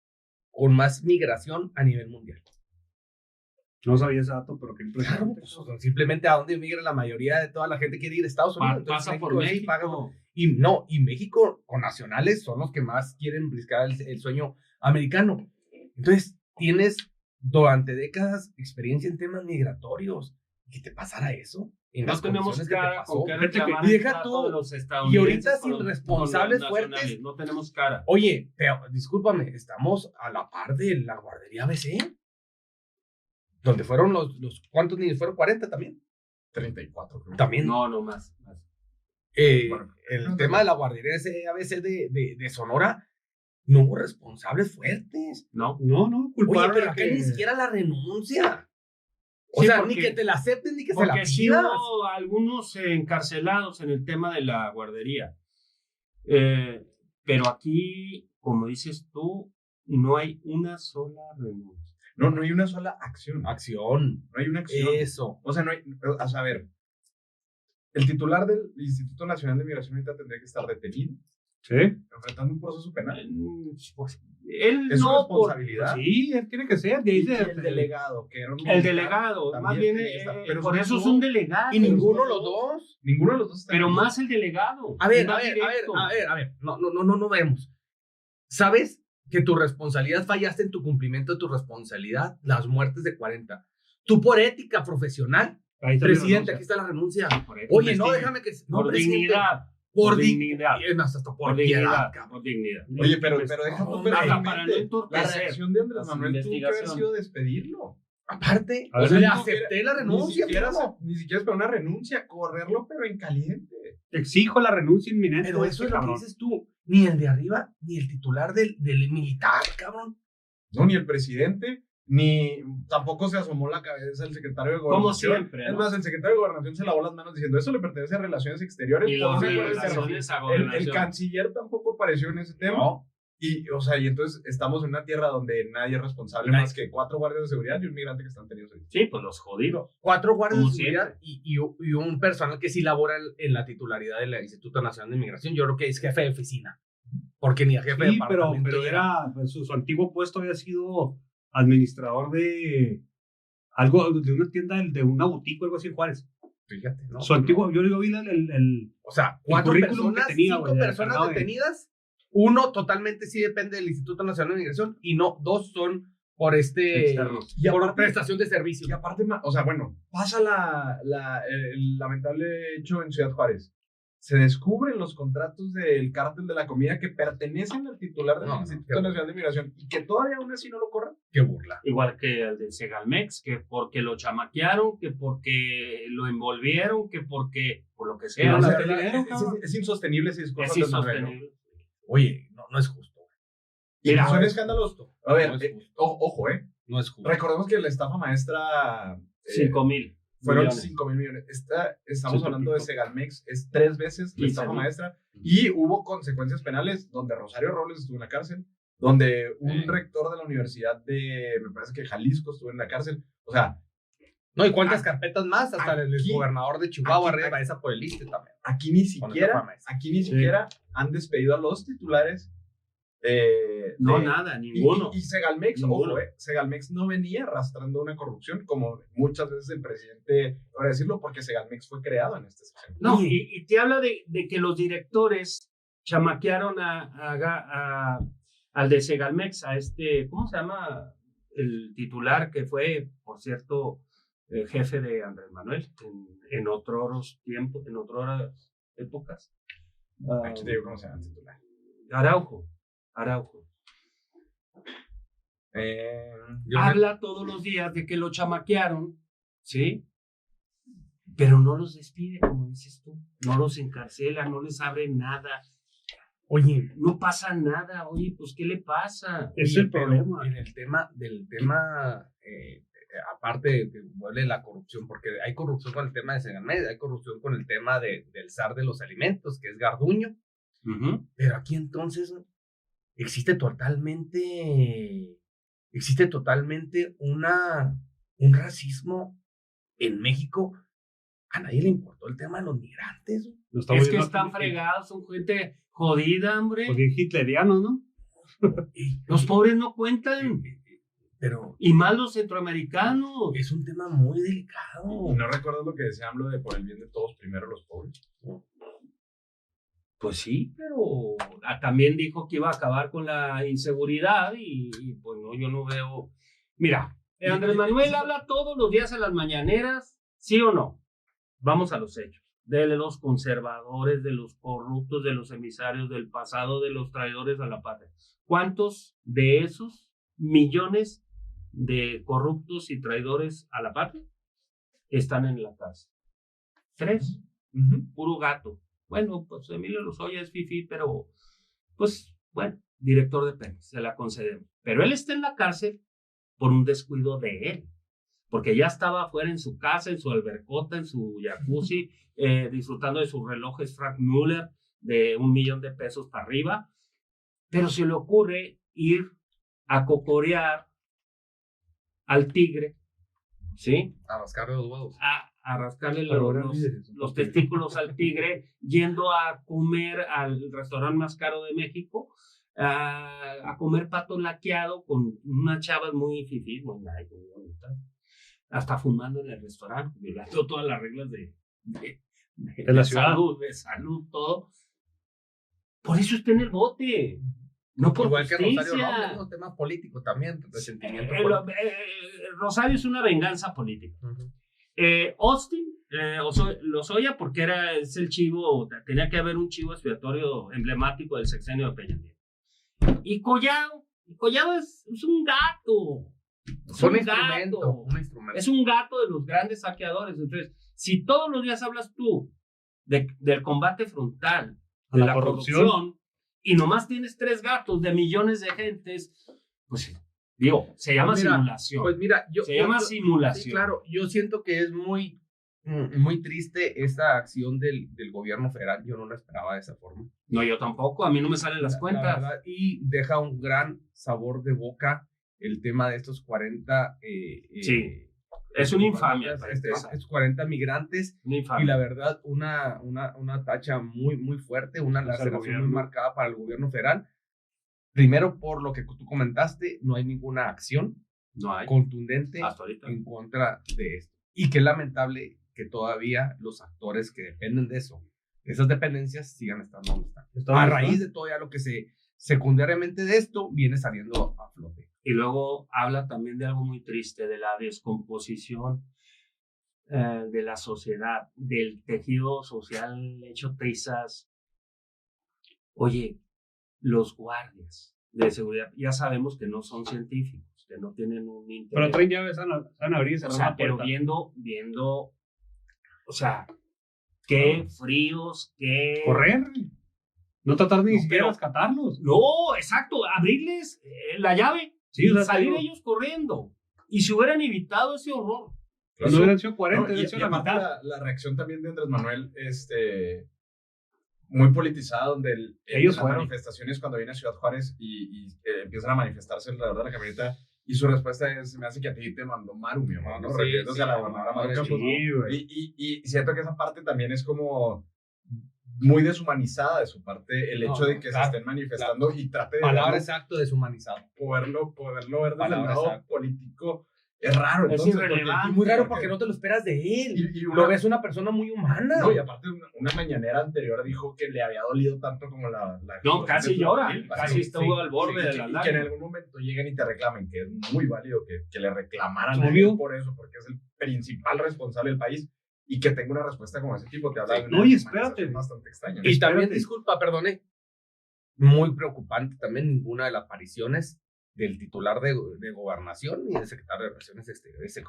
[SPEAKER 4] con más migración a nivel mundial.
[SPEAKER 3] No sabía ese dato, pero qué impresionante.
[SPEAKER 4] Claro, pues, simplemente a dónde migra la mayoría de toda la gente que quiere ir a Estados Unidos.
[SPEAKER 2] Pasa por
[SPEAKER 4] sí paga.
[SPEAKER 2] México.
[SPEAKER 4] Y México con nacionales son los que más quieren briscar el sueño americano. Entonces, tienes durante décadas experiencia en temas migratorios. ¿Qué te pasara eso? En
[SPEAKER 2] No
[SPEAKER 4] las
[SPEAKER 2] tenemos
[SPEAKER 4] condiciones que te
[SPEAKER 2] cara
[SPEAKER 4] pasó.
[SPEAKER 2] con que
[SPEAKER 4] Fíjate
[SPEAKER 2] reclamar
[SPEAKER 4] y
[SPEAKER 2] el
[SPEAKER 4] deja
[SPEAKER 2] trato
[SPEAKER 4] tú,
[SPEAKER 2] de los
[SPEAKER 4] y
[SPEAKER 2] estadounidenses
[SPEAKER 4] ahorita
[SPEAKER 2] con
[SPEAKER 4] sin
[SPEAKER 2] los
[SPEAKER 4] responsables
[SPEAKER 2] nacionales.
[SPEAKER 4] fuertes.
[SPEAKER 2] No tenemos cara.
[SPEAKER 4] Oye, pero discúlpame, estamos a la par de la guardería ABC, donde fueron los ¿cuántos niños? ¿Fueron 40 también?
[SPEAKER 1] 34, creo.
[SPEAKER 4] También.
[SPEAKER 2] No más.
[SPEAKER 1] Bueno,
[SPEAKER 4] el tema de la guardería ABC de Sonora, no hubo responsables fuertes.
[SPEAKER 2] No.
[SPEAKER 3] No,
[SPEAKER 4] Oye,
[SPEAKER 3] culparon
[SPEAKER 4] pero
[SPEAKER 3] a
[SPEAKER 4] acá
[SPEAKER 3] que...
[SPEAKER 4] ni siquiera la renuncia. O
[SPEAKER 2] Sí,
[SPEAKER 4] sea,
[SPEAKER 2] porque-
[SPEAKER 4] ni que te la acepten ni que se la
[SPEAKER 2] Porque sí
[SPEAKER 4] pidas.
[SPEAKER 2] hubo algunos encarcelados en el tema de la guardería. Pero aquí, como dices tú, no hay una sola renuncia.
[SPEAKER 1] No hay una sola acción.
[SPEAKER 4] Acción.
[SPEAKER 1] No hay una acción.
[SPEAKER 4] Eso.
[SPEAKER 1] O sea, no hay. O sea, a ver. El titular del Instituto Nacional de Migración ahorita tendría que estar detenido,
[SPEAKER 3] Sí.
[SPEAKER 1] enfrentando un proceso penal.
[SPEAKER 2] Pues, él
[SPEAKER 1] Es su
[SPEAKER 2] no por
[SPEAKER 1] responsabilidad.
[SPEAKER 3] Sí, él tiene que ser. De ahí
[SPEAKER 1] Y el delegado, que era un
[SPEAKER 2] el
[SPEAKER 1] militar,
[SPEAKER 2] delegado, más
[SPEAKER 1] también
[SPEAKER 2] bien,
[SPEAKER 1] tiene que estar. Pero
[SPEAKER 2] por
[SPEAKER 1] son
[SPEAKER 2] eso
[SPEAKER 1] los
[SPEAKER 2] es un
[SPEAKER 1] dos.
[SPEAKER 2] delegado.
[SPEAKER 4] Y ninguno de los
[SPEAKER 1] dos.
[SPEAKER 4] dos.
[SPEAKER 1] Ninguno de los dos está
[SPEAKER 2] Pero
[SPEAKER 1] ahí.
[SPEAKER 2] más el delegado.
[SPEAKER 4] A ver,
[SPEAKER 2] es más directo.
[SPEAKER 4] a ver. No vemos. ¿Sabes que tu responsabilidad fallaste en tu cumplimiento de tu responsabilidad? Las muertes de 40. Tú por ética profesional,
[SPEAKER 3] Ahí está mi
[SPEAKER 4] presidente,
[SPEAKER 3] renuncia.
[SPEAKER 4] aquí está la renuncia.
[SPEAKER 2] Por
[SPEAKER 4] Oye, no,
[SPEAKER 2] investigue.
[SPEAKER 4] déjame que... No,
[SPEAKER 2] Por
[SPEAKER 4] presidente,
[SPEAKER 2] dignidad.
[SPEAKER 4] Por
[SPEAKER 2] dignidad.
[SPEAKER 4] Hasta
[SPEAKER 2] Por
[SPEAKER 4] piedad,
[SPEAKER 2] dignidad.
[SPEAKER 4] cabrón.
[SPEAKER 2] Por dignidad.
[SPEAKER 1] Oye, pero deja tú
[SPEAKER 2] Hasta para no
[SPEAKER 1] personalmente. La
[SPEAKER 2] entorpecer
[SPEAKER 1] reacción de Andrés
[SPEAKER 2] las
[SPEAKER 1] Manuel tuvo que haber
[SPEAKER 2] investigaciones.
[SPEAKER 1] sido despedirlo.
[SPEAKER 4] Aparte,
[SPEAKER 3] A ver,
[SPEAKER 4] le
[SPEAKER 1] ni
[SPEAKER 4] acepté
[SPEAKER 1] siquiera-
[SPEAKER 4] la renuncia. primo.
[SPEAKER 1] Ni siquiera es para una renuncia, correrlo, pero en caliente.
[SPEAKER 3] Exijo la renuncia inminente.
[SPEAKER 4] Pero
[SPEAKER 3] de
[SPEAKER 4] eso
[SPEAKER 3] este
[SPEAKER 4] es lo que
[SPEAKER 3] cabrón.
[SPEAKER 4] dices tú. Ni el de arriba, ni el titular del militar, cabrón.
[SPEAKER 1] No, ni el presidente, ni tampoco se asomó la cabeza el secretario de
[SPEAKER 2] Como
[SPEAKER 1] Gobernación.
[SPEAKER 2] siempre,
[SPEAKER 1] Es
[SPEAKER 2] ¿no?
[SPEAKER 1] más, el secretario de Gobernación se lavó las manos diciendo eso le pertenece a Relaciones Exteriores.
[SPEAKER 2] Y
[SPEAKER 1] por
[SPEAKER 2] los
[SPEAKER 1] una
[SPEAKER 2] de
[SPEAKER 1] cosa de
[SPEAKER 2] relaciones a
[SPEAKER 1] el
[SPEAKER 2] gobernación.
[SPEAKER 1] canciller tampoco apareció en ese tema.
[SPEAKER 4] No.
[SPEAKER 1] Y, o sea, y entonces estamos en una tierra donde nadie es responsable
[SPEAKER 4] Nadie.
[SPEAKER 1] más que 4 guardias de seguridad y un migrante que están tenidos ahí.
[SPEAKER 2] Sí, pues los jodidos.
[SPEAKER 4] 4 guardias
[SPEAKER 2] Como
[SPEAKER 4] de seguridad y un personal que sí labora en la titularidad del Instituto Nacional de Inmigración. Yo creo que es jefe de oficina. Porque ni a jefe de
[SPEAKER 3] Sí, pero
[SPEAKER 4] departamento llega.
[SPEAKER 3] era, pues, su antiguo puesto había sido administrador de algo, de una tienda, de una boutique o algo así en Juárez.
[SPEAKER 4] Fíjate, ¿no?
[SPEAKER 3] Su antiguo, yo vi el
[SPEAKER 4] O sea,
[SPEAKER 3] el
[SPEAKER 4] 4
[SPEAKER 3] currículum
[SPEAKER 4] personas,
[SPEAKER 3] que tenía,
[SPEAKER 4] 5
[SPEAKER 3] güey, de
[SPEAKER 4] personas
[SPEAKER 3] encargado de-
[SPEAKER 4] detenidas. Uno totalmente sí depende del Instituto Nacional de Inmigración y no, 2 son por
[SPEAKER 3] Externos.
[SPEAKER 1] Y
[SPEAKER 4] por
[SPEAKER 1] aparte-
[SPEAKER 4] prestación de servicio.
[SPEAKER 1] Y aparte, o sea, bueno, pasa el lamentable hecho en Ciudad Juárez. Se descubren los contratos del cártel de la comida que pertenecen al titular del
[SPEAKER 4] No,
[SPEAKER 1] Instituto
[SPEAKER 4] qué
[SPEAKER 1] Nacional de Migración y que todavía aún así no lo corran.
[SPEAKER 4] Qué burla.
[SPEAKER 2] Igual que el de Segalmex, que porque lo chamaquearon, que porque lo envolvieron, que porque, por lo que sea.
[SPEAKER 3] No,
[SPEAKER 1] O
[SPEAKER 3] no,
[SPEAKER 1] sea,
[SPEAKER 3] no,
[SPEAKER 1] es insostenible ese discurso.
[SPEAKER 2] es
[SPEAKER 1] de Andrés Manuel, ¿no?
[SPEAKER 2] insostenible.
[SPEAKER 4] Oye, no es justo.
[SPEAKER 2] Mira,
[SPEAKER 1] son
[SPEAKER 4] no es
[SPEAKER 1] escándalos.
[SPEAKER 4] justo.
[SPEAKER 1] A ver,
[SPEAKER 4] No es justo.
[SPEAKER 1] ojo,
[SPEAKER 4] No es justo.
[SPEAKER 1] recordemos que la estafa maestra
[SPEAKER 2] 5,000.
[SPEAKER 1] fueron
[SPEAKER 2] millones.
[SPEAKER 1] 5,000 millones. Estamos
[SPEAKER 3] Ciento
[SPEAKER 1] hablando de
[SPEAKER 3] pico.
[SPEAKER 1] Segalmex, es 3 veces la
[SPEAKER 2] 15,000.
[SPEAKER 1] estafa maestra y hubo consecuencias penales donde Rosario Robles estuvo en la cárcel, donde un rector de la universidad de, me parece que Jalisco estuvo en la cárcel. O sea,
[SPEAKER 4] No, ¿y cuántas carpetas más? Hasta el
[SPEAKER 1] aquí-
[SPEAKER 4] gobernador de Chihuahua
[SPEAKER 1] aquí-
[SPEAKER 4] arriba, esa por el liste también.
[SPEAKER 1] aquí ni
[SPEAKER 4] Con estafa
[SPEAKER 1] siquiera,
[SPEAKER 4] maestra.
[SPEAKER 1] han despedido a los titulares.
[SPEAKER 2] No,
[SPEAKER 1] de-
[SPEAKER 2] nada,
[SPEAKER 1] Y,
[SPEAKER 2] ninguno.
[SPEAKER 1] y Segalmex,
[SPEAKER 2] Ninguno.
[SPEAKER 1] ojo, Segalmex no venía arrastrando una corrupción como muchas veces el presidente, para decirlo, porque Segalmex fue creado en este sexenio.
[SPEAKER 2] No, y te habla de que los directores chamaquearon al de Segalmex, a este, ¿cómo se llama? El titular que fue, por cierto, el jefe de Andrés Manuel en otros tiempos, en otras épocas.
[SPEAKER 1] Aquí te digo cómo se llama el titular.
[SPEAKER 2] Araujo. Habla todos los días de que lo chamaquearon, ¿sí? Pero no los despide, como dices tú. No los encarcela, no les abre nada.
[SPEAKER 3] Oye,
[SPEAKER 2] No pasa nada. Oye, pues, ¿qué le pasa?
[SPEAKER 3] es el problema.
[SPEAKER 4] En el tema aparte de que vuelve la corrupción, porque hay corrupción con el tema de Segamed, hay corrupción con el tema del zar de los alimentos, que es Garduño.
[SPEAKER 2] Uh-huh.
[SPEAKER 4] Pero aquí entonces existe totalmente un racismo en México. A nadie le importó el tema de los migrantes.
[SPEAKER 2] Es que están fregados, son gente jodida, hombre.
[SPEAKER 3] Pues bien hitlerianos, ¿no?
[SPEAKER 2] Los pobres no cuentan.
[SPEAKER 4] Pero
[SPEAKER 2] Y más los centroamericanos.
[SPEAKER 4] es un tema muy delicado.
[SPEAKER 1] ¿No recuerdas lo que decía AMLO de por el bien de todos, primero los pobres?
[SPEAKER 2] Pues sí, pero también dijo que iba a acabar con la inseguridad y pues no, yo no veo. Mira, Andrés Manuel habla todos los días en las mañaneras, ¿sí o no? Vamos a los hechos. De los conservadores, de los corruptos, de los emisarios del pasado, de los traidores a la patria. ¿Cuántos de esos millones de corruptos y traidores a la patria están en la cárcel? 3. Puro gato. Bueno, pues Emilio Lozoya es fifí, pero pues bueno, director de Pemex, se la concedemos. Pero él está en la cárcel por un descuido de él, porque ya estaba afuera en su casa, en su albercota, en su jacuzzi, disfrutando de sus relojes Frank Muller de $1,000,000 para arriba, pero se le ocurre ir a cocorear al tigre, ¿sí?
[SPEAKER 4] A rascarle los huevos.
[SPEAKER 2] A rascarle los testículos al tigre, yendo a comer al restaurante más caro de México, a comer pato laqueado con unas chavas muy fifís, muy bonitas, hasta fumando en el restaurante, violando todas las reglas de
[SPEAKER 3] la ciudad.
[SPEAKER 2] De salud, todo. Por eso está en el bote. No por
[SPEAKER 4] Igual
[SPEAKER 2] justicia.
[SPEAKER 4] que Rosario Robles, ¿no? Tema político también, resentimiento
[SPEAKER 2] Rosario es una venganza política. Austin, Lozoya, porque es el chivo, tenía que haber un chivo expiatorio emblemático del sexenio de Peña Nieto. Y Collado es un gato.
[SPEAKER 4] Un instrumento.
[SPEAKER 2] Es un gato de los grandes saqueadores. Entonces, si todos los días hablas tú del combate frontal, de la corrupción, y nomás tienes 3 gatos de millones de gentes, pues digo, se llama simulación.
[SPEAKER 4] Pues mira,
[SPEAKER 2] se llama simulación.
[SPEAKER 4] Sí, claro, yo siento que es muy triste esta acción del gobierno federal. Yo no la esperaba de esa forma.
[SPEAKER 2] No, yo tampoco. A mí no me salen las cuentas.
[SPEAKER 4] La verdad, y deja un gran sabor de boca el tema de estos 40.
[SPEAKER 2] Sí, es una infamia.
[SPEAKER 4] Estos 40 migrantes.
[SPEAKER 2] Una infamia.
[SPEAKER 4] Y la verdad, una tacha muy, muy fuerte, una laceración muy marcada para el gobierno federal. Primero, por lo que tú comentaste, no hay ninguna acción contundente en contra de esto. Y qué lamentable que todavía los actores que dependen de eso, de esas dependencias, sigan estando donde están. A raíz de todo ya lo que secundariamente de esto viene saliendo a flote.
[SPEAKER 2] Y luego habla también de algo muy triste, de la descomposición de la sociedad, del tejido social hecho trizas. Oye, los guardias de seguridad, ya sabemos que no son científicos, que no tienen un interés.
[SPEAKER 3] Pero traen llaves, van a abrir y cerrar la
[SPEAKER 2] pero
[SPEAKER 3] puerta.
[SPEAKER 2] viendo, o sea, qué fríos, qué...
[SPEAKER 3] Correr. No tratar ni siquiera de rescatarlos.
[SPEAKER 2] No, exacto, abrirles la llave,
[SPEAKER 3] sí, o sea,
[SPEAKER 2] salir ellos corriendo. Y si hubieran evitado ese horror.
[SPEAKER 3] No hubieran sido 40,
[SPEAKER 1] y
[SPEAKER 3] la mitad.
[SPEAKER 1] La reacción también de Andrés Manuel, muy politizada, donde
[SPEAKER 3] ellos
[SPEAKER 1] las manifestaciones cuando viene a Ciudad Juárez y empiezan a manifestarse alrededor de la camioneta, y su respuesta es: me hace que a ti te mandó Maru, mi amor, ¿no?
[SPEAKER 4] Sí,
[SPEAKER 1] refiriéndose a la gobernadora Maru Campos. Y siento que esa parte también es como muy deshumanizada de su parte, el hecho de que se estén manifestando y trate de
[SPEAKER 4] palabra exacto, deshumanizado.
[SPEAKER 1] Poderlo ver desde el lado político. Es raro,
[SPEAKER 2] es
[SPEAKER 1] entonces.
[SPEAKER 2] irrelevante.
[SPEAKER 4] Muy raro porque no te lo esperas de él. Lo ves una persona muy humana.
[SPEAKER 1] No, y aparte, una mañanera anterior dijo que le había dolido tanto como la
[SPEAKER 2] no, casi llora. Casi estuvo al borde de la
[SPEAKER 1] lágrima. Y que en algún momento lleguen y te reclamen, que es muy válido que le reclamaran a él por eso, porque es el principal responsable del país. Y que tenga una respuesta como ese tipo, te habla de una
[SPEAKER 3] no, y espérate,
[SPEAKER 1] bastante extraña.
[SPEAKER 4] Y también, disculpa, perdone, muy preocupante también ninguna de las apariciones del titular de gobernación y del secretario de Relaciones Exteriores.
[SPEAKER 2] Es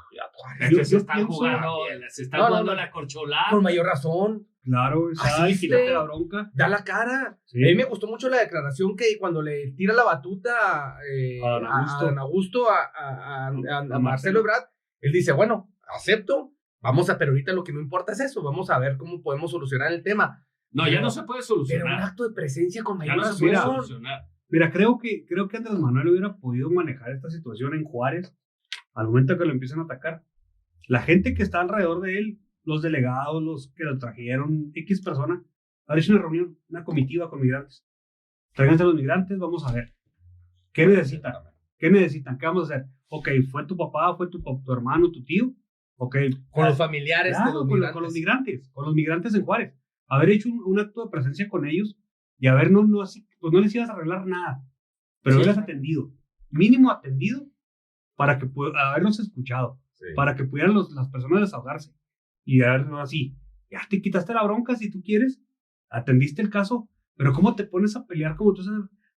[SPEAKER 2] que se
[SPEAKER 3] yo
[SPEAKER 2] están
[SPEAKER 3] pienso-
[SPEAKER 2] jugando la corcholada.
[SPEAKER 4] Con mayor razón,
[SPEAKER 3] Claro,
[SPEAKER 4] Así
[SPEAKER 3] quítate
[SPEAKER 4] es.
[SPEAKER 3] la bronca.
[SPEAKER 4] da la cara.
[SPEAKER 3] Sí.
[SPEAKER 4] A mí me gustó mucho la declaración que cuando le tira la batuta
[SPEAKER 3] A don Augusto.
[SPEAKER 4] a don Augusto, a Marcelo Ebrard, él dice, bueno, acepto, pero ahorita lo que no importa es eso, vamos a ver cómo podemos solucionar el tema.
[SPEAKER 2] No, ya no se puede
[SPEAKER 4] Pero un
[SPEAKER 2] solucionar.
[SPEAKER 4] acto de presencia con
[SPEAKER 2] Ya
[SPEAKER 4] mayor
[SPEAKER 2] no se puede
[SPEAKER 4] razón.
[SPEAKER 2] solucionar.
[SPEAKER 3] Mira, creo que Andrés Manuel hubiera podido manejar esta situación en Juárez al momento que lo empiezan a atacar. La gente que está alrededor de él, los delegados, los que lo trajeron, X persona, haber hecho una reunión, una comitiva con migrantes. Tráiganse a los migrantes, vamos a ver. ¿Qué necesitan? ¿Qué necesitan? ¿Qué vamos a hacer? Ok, fue tu papá, fue tu hermano, tu tío. Ok.
[SPEAKER 4] Con los familiares
[SPEAKER 3] Claro,
[SPEAKER 4] de los
[SPEAKER 3] con los migrantes en Juárez. Haber hecho un acto de presencia con ellos y haber pues no les ibas a arreglar nada, pero
[SPEAKER 4] Sí.
[SPEAKER 3] haberles atendido, mínimo atendido, para que haberlos escuchado,
[SPEAKER 4] Sí.
[SPEAKER 3] para que pudieran las personas desahogarse y haberlo así. Ya te quitaste la bronca si tú quieres, atendiste el caso, pero ¿cómo te pones a pelear como tú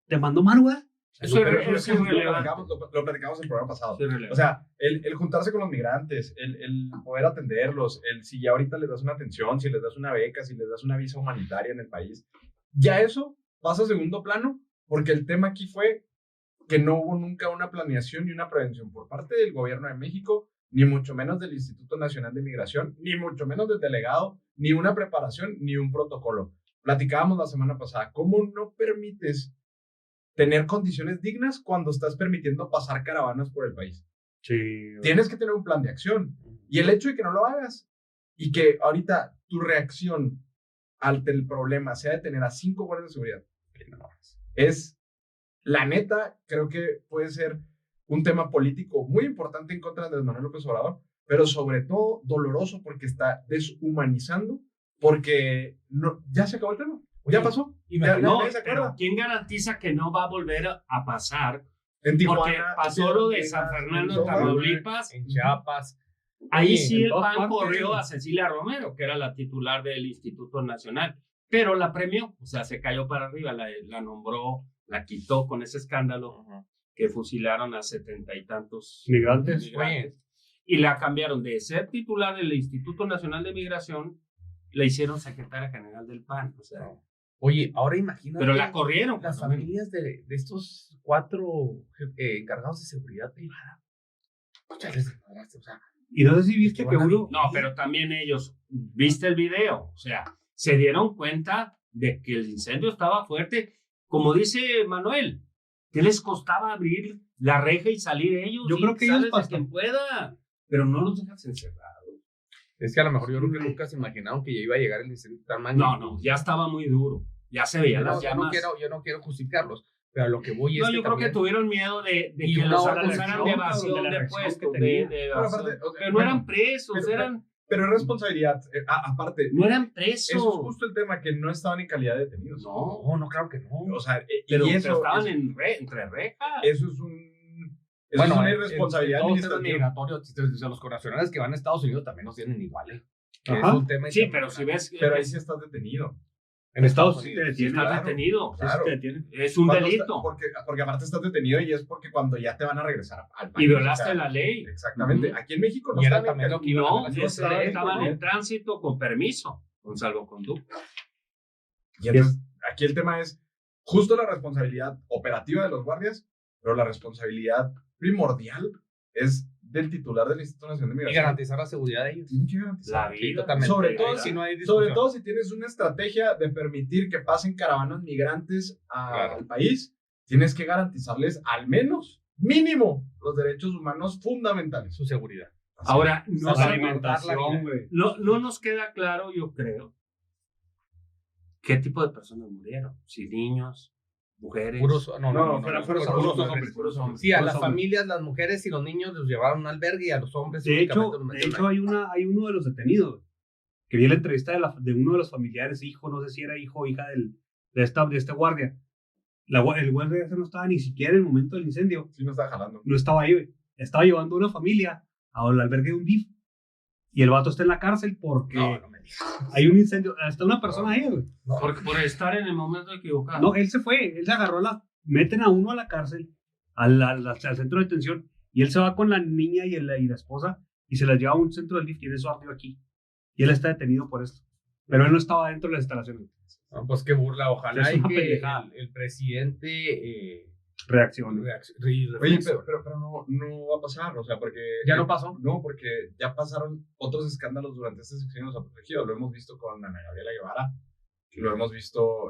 [SPEAKER 3] te mandó Marwa?
[SPEAKER 2] Eso
[SPEAKER 1] Pero
[SPEAKER 2] es
[SPEAKER 1] lo
[SPEAKER 2] irrelevante.
[SPEAKER 1] platicamos en el programa pasado.
[SPEAKER 2] Es irrelevante.
[SPEAKER 1] O sea, el juntarse con los migrantes, el poder atenderlos, si ya ahorita les das una atención, si les das una beca, si les das una visa humanitaria en el país, ya eso pasa a segundo plano, porque el tema aquí fue que no hubo nunca una planeación ni una prevención por parte del gobierno de México, ni mucho menos del Instituto Nacional de Migración, ni mucho menos del delegado, ni una preparación, ni un protocolo. Platicábamos la semana pasada, ¿cómo no permites tener condiciones dignas cuando estás permitiendo pasar caravanas por el país?
[SPEAKER 3] Sí.
[SPEAKER 1] Tienes que tener un plan de acción. Y el hecho de que no lo hagas y que ahorita tu reacción ante el problema sea de tener a 5 guardias de seguridad, es, la neta, creo que puede ser un tema político muy importante en contra de Andrés Manuel López Obrador, pero sobre todo doloroso porque está deshumanizando, porque ya se acabó el tema, ya pasó. Ya
[SPEAKER 2] No,
[SPEAKER 1] nadie se acuerda.
[SPEAKER 2] pero ¿quién garantiza que no va a volver a pasar?
[SPEAKER 1] En Tijuana,
[SPEAKER 2] Porque pasó lo de San Fernando,
[SPEAKER 1] en
[SPEAKER 2] Tamaulipas.
[SPEAKER 4] En Chiapas.
[SPEAKER 2] Ahí
[SPEAKER 4] Oye,
[SPEAKER 2] sí
[SPEAKER 3] en
[SPEAKER 2] el
[SPEAKER 3] todas
[SPEAKER 2] PAN
[SPEAKER 3] partes.
[SPEAKER 2] corrió a Cecilia Romero, que era la titular del Instituto Nacional, pero la premió, o sea, se cayó para arriba, la nombró, la quitó con ese escándalo que fusilaron a 70 y tantos
[SPEAKER 3] Migrantes.
[SPEAKER 2] y la cambiaron de ser titular del Instituto Nacional de Migración, la hicieron secretaria general del PAN, o sea,
[SPEAKER 4] Oye, ahora imagínate.
[SPEAKER 2] pero la corrieron.
[SPEAKER 4] Las
[SPEAKER 2] cuando-
[SPEAKER 4] familias de estos 4 encargados de seguridad privada. O sea,
[SPEAKER 3] Y no sé si viste
[SPEAKER 4] Es
[SPEAKER 3] que
[SPEAKER 4] que van a
[SPEAKER 3] uno...
[SPEAKER 2] No, pero también ellos, viste el video, o sea, se dieron cuenta de que el incendio estaba fuerte. Como dice Manuel, ¿qué les costaba abrir la reja y salir ellos?
[SPEAKER 3] Yo
[SPEAKER 2] Y
[SPEAKER 3] creo que ellos
[SPEAKER 2] sales de
[SPEAKER 3] pasan.
[SPEAKER 2] quien pueda, pero no los dejas encerrados.
[SPEAKER 4] es que a lo mejor yo creo que nunca se imaginaron que ya iba a llegar el incendio tan magnífico.
[SPEAKER 2] No, ya estaba muy duro, ya se veían las
[SPEAKER 4] yo no
[SPEAKER 2] llamas.
[SPEAKER 4] yo no quiero justificarlos, pero a lo que voy es
[SPEAKER 2] No,
[SPEAKER 4] que
[SPEAKER 2] yo creo que
[SPEAKER 4] también-
[SPEAKER 2] tuvieron miedo de
[SPEAKER 4] Y
[SPEAKER 2] que
[SPEAKER 4] una
[SPEAKER 2] los
[SPEAKER 4] otra
[SPEAKER 2] acusaran de
[SPEAKER 3] reacción,
[SPEAKER 2] evasión
[SPEAKER 3] de la
[SPEAKER 2] de
[SPEAKER 3] reacción que
[SPEAKER 2] puestos,
[SPEAKER 3] tenía.
[SPEAKER 2] de
[SPEAKER 1] Pero
[SPEAKER 2] evasión.
[SPEAKER 1] aparte, o sea,
[SPEAKER 2] Pero no
[SPEAKER 1] bueno,
[SPEAKER 2] eran presos,
[SPEAKER 1] pero- Pero es responsabilidad, aparte,
[SPEAKER 2] no eran presos.
[SPEAKER 1] eso es justo el tema, que no estaban en calidad de detenidos.
[SPEAKER 2] No,
[SPEAKER 4] No, claro que no.
[SPEAKER 1] O sea,
[SPEAKER 2] pero,
[SPEAKER 1] y eso,
[SPEAKER 2] pero estaban
[SPEAKER 1] eso,
[SPEAKER 2] entre rejas.
[SPEAKER 1] eso es una irresponsabilidad
[SPEAKER 4] todos los temas
[SPEAKER 1] administrativa.
[SPEAKER 4] migratorios, los connacionales que van a Estados Unidos también nos tienen iguales. Que
[SPEAKER 3] Ajá.
[SPEAKER 4] es un tema
[SPEAKER 2] Sí, pero si ves que
[SPEAKER 1] Pero ahí sí estás detenido.
[SPEAKER 3] En Estados
[SPEAKER 4] Unidos.
[SPEAKER 3] Unidos
[SPEAKER 2] si
[SPEAKER 3] te
[SPEAKER 2] estás
[SPEAKER 1] claro.
[SPEAKER 2] detenido,
[SPEAKER 3] Sí,
[SPEAKER 1] Claro.
[SPEAKER 3] te detienen.
[SPEAKER 2] es un
[SPEAKER 1] Cuando
[SPEAKER 2] delito.
[SPEAKER 1] porque aparte estás detenido y es porque cuando ya te van a regresar al país.
[SPEAKER 2] Y violaste
[SPEAKER 1] o sea,
[SPEAKER 2] la ley.
[SPEAKER 1] Exactamente.
[SPEAKER 2] Ujú.
[SPEAKER 1] Aquí en México no
[SPEAKER 4] Y era
[SPEAKER 1] están en
[SPEAKER 4] también lo
[SPEAKER 1] cal-
[SPEAKER 4] que iban a
[SPEAKER 2] No,
[SPEAKER 4] hacer las cosas.
[SPEAKER 2] estaban en tránsito con permiso, con salvoconducto.
[SPEAKER 1] Y entonces, aquí el tema es justo la responsabilidad operativa de los guardias, pero la responsabilidad primordial es del titular del Instituto Nacional de
[SPEAKER 4] Y
[SPEAKER 1] Migración.
[SPEAKER 4] garantizar la seguridad de ellos.
[SPEAKER 1] Tienen que garantizar.
[SPEAKER 2] La
[SPEAKER 4] Sí,
[SPEAKER 2] vida.
[SPEAKER 4] totalmente.
[SPEAKER 1] Sobre todo
[SPEAKER 4] Ahí
[SPEAKER 1] si
[SPEAKER 4] sí no hay
[SPEAKER 1] Sobre
[SPEAKER 4] discusión.
[SPEAKER 1] todo si tienes una estrategia de permitir que pasen caravanas migrantes
[SPEAKER 4] Claro.
[SPEAKER 1] al país, tienes que garantizarles al menos, mínimo, los derechos humanos fundamentales.
[SPEAKER 4] Su seguridad.
[SPEAKER 1] Así
[SPEAKER 2] Ahora,
[SPEAKER 1] es.
[SPEAKER 2] no,
[SPEAKER 3] La
[SPEAKER 4] sé,
[SPEAKER 3] alimentación, güey.
[SPEAKER 2] no nos queda claro, yo creo, qué tipo de personas murieron. Si niños, mujeres.
[SPEAKER 4] Puros,
[SPEAKER 1] No,
[SPEAKER 3] puros hombres.
[SPEAKER 2] puros hombres.
[SPEAKER 4] Sí, a
[SPEAKER 3] puros
[SPEAKER 4] las
[SPEAKER 3] hombres.
[SPEAKER 4] familias, las mujeres y los niños los llevaron a un albergue y a los hombres
[SPEAKER 3] De hecho,
[SPEAKER 4] únicamente los metieron ahí.
[SPEAKER 3] hay uno de los detenidos que vi la entrevista de uno de los familiares, hijo, no sé si era hijo o hija de este guardia. El guardia ese no estaba ni siquiera en el momento del incendio,
[SPEAKER 1] Sí, no está jalando.
[SPEAKER 3] no estaba ahí, güey. Estaba llevando una familia al albergue de un DIF Y el vato está en la cárcel porque
[SPEAKER 4] No me digas.
[SPEAKER 3] hay un incendio. Está una persona ahí, güey.
[SPEAKER 2] Por estar en el momento equivocado.
[SPEAKER 3] No, él se fue. Él se agarró meten a uno a la cárcel, al centro de detención. Y él se va con la niña y la esposa y se las lleva a un centro de lift y en eso ardió aquí. Y él está detenido por esto. Pero él no estaba dentro de las instalaciones.
[SPEAKER 4] No, pues qué burla. Ojalá
[SPEAKER 3] Es
[SPEAKER 4] y
[SPEAKER 3] una
[SPEAKER 4] que
[SPEAKER 3] pendejada.
[SPEAKER 4] el presidente
[SPEAKER 3] Reacción.
[SPEAKER 1] Oye,
[SPEAKER 4] reflexione.
[SPEAKER 1] pero no va a pasar, o sea, porque...
[SPEAKER 4] ¿Ya no pasó?
[SPEAKER 1] No, porque ya pasaron otros escándalos durante este sexenio, los ha protegido. Lo hemos visto con Ana Gabriela Guevara, lo hemos visto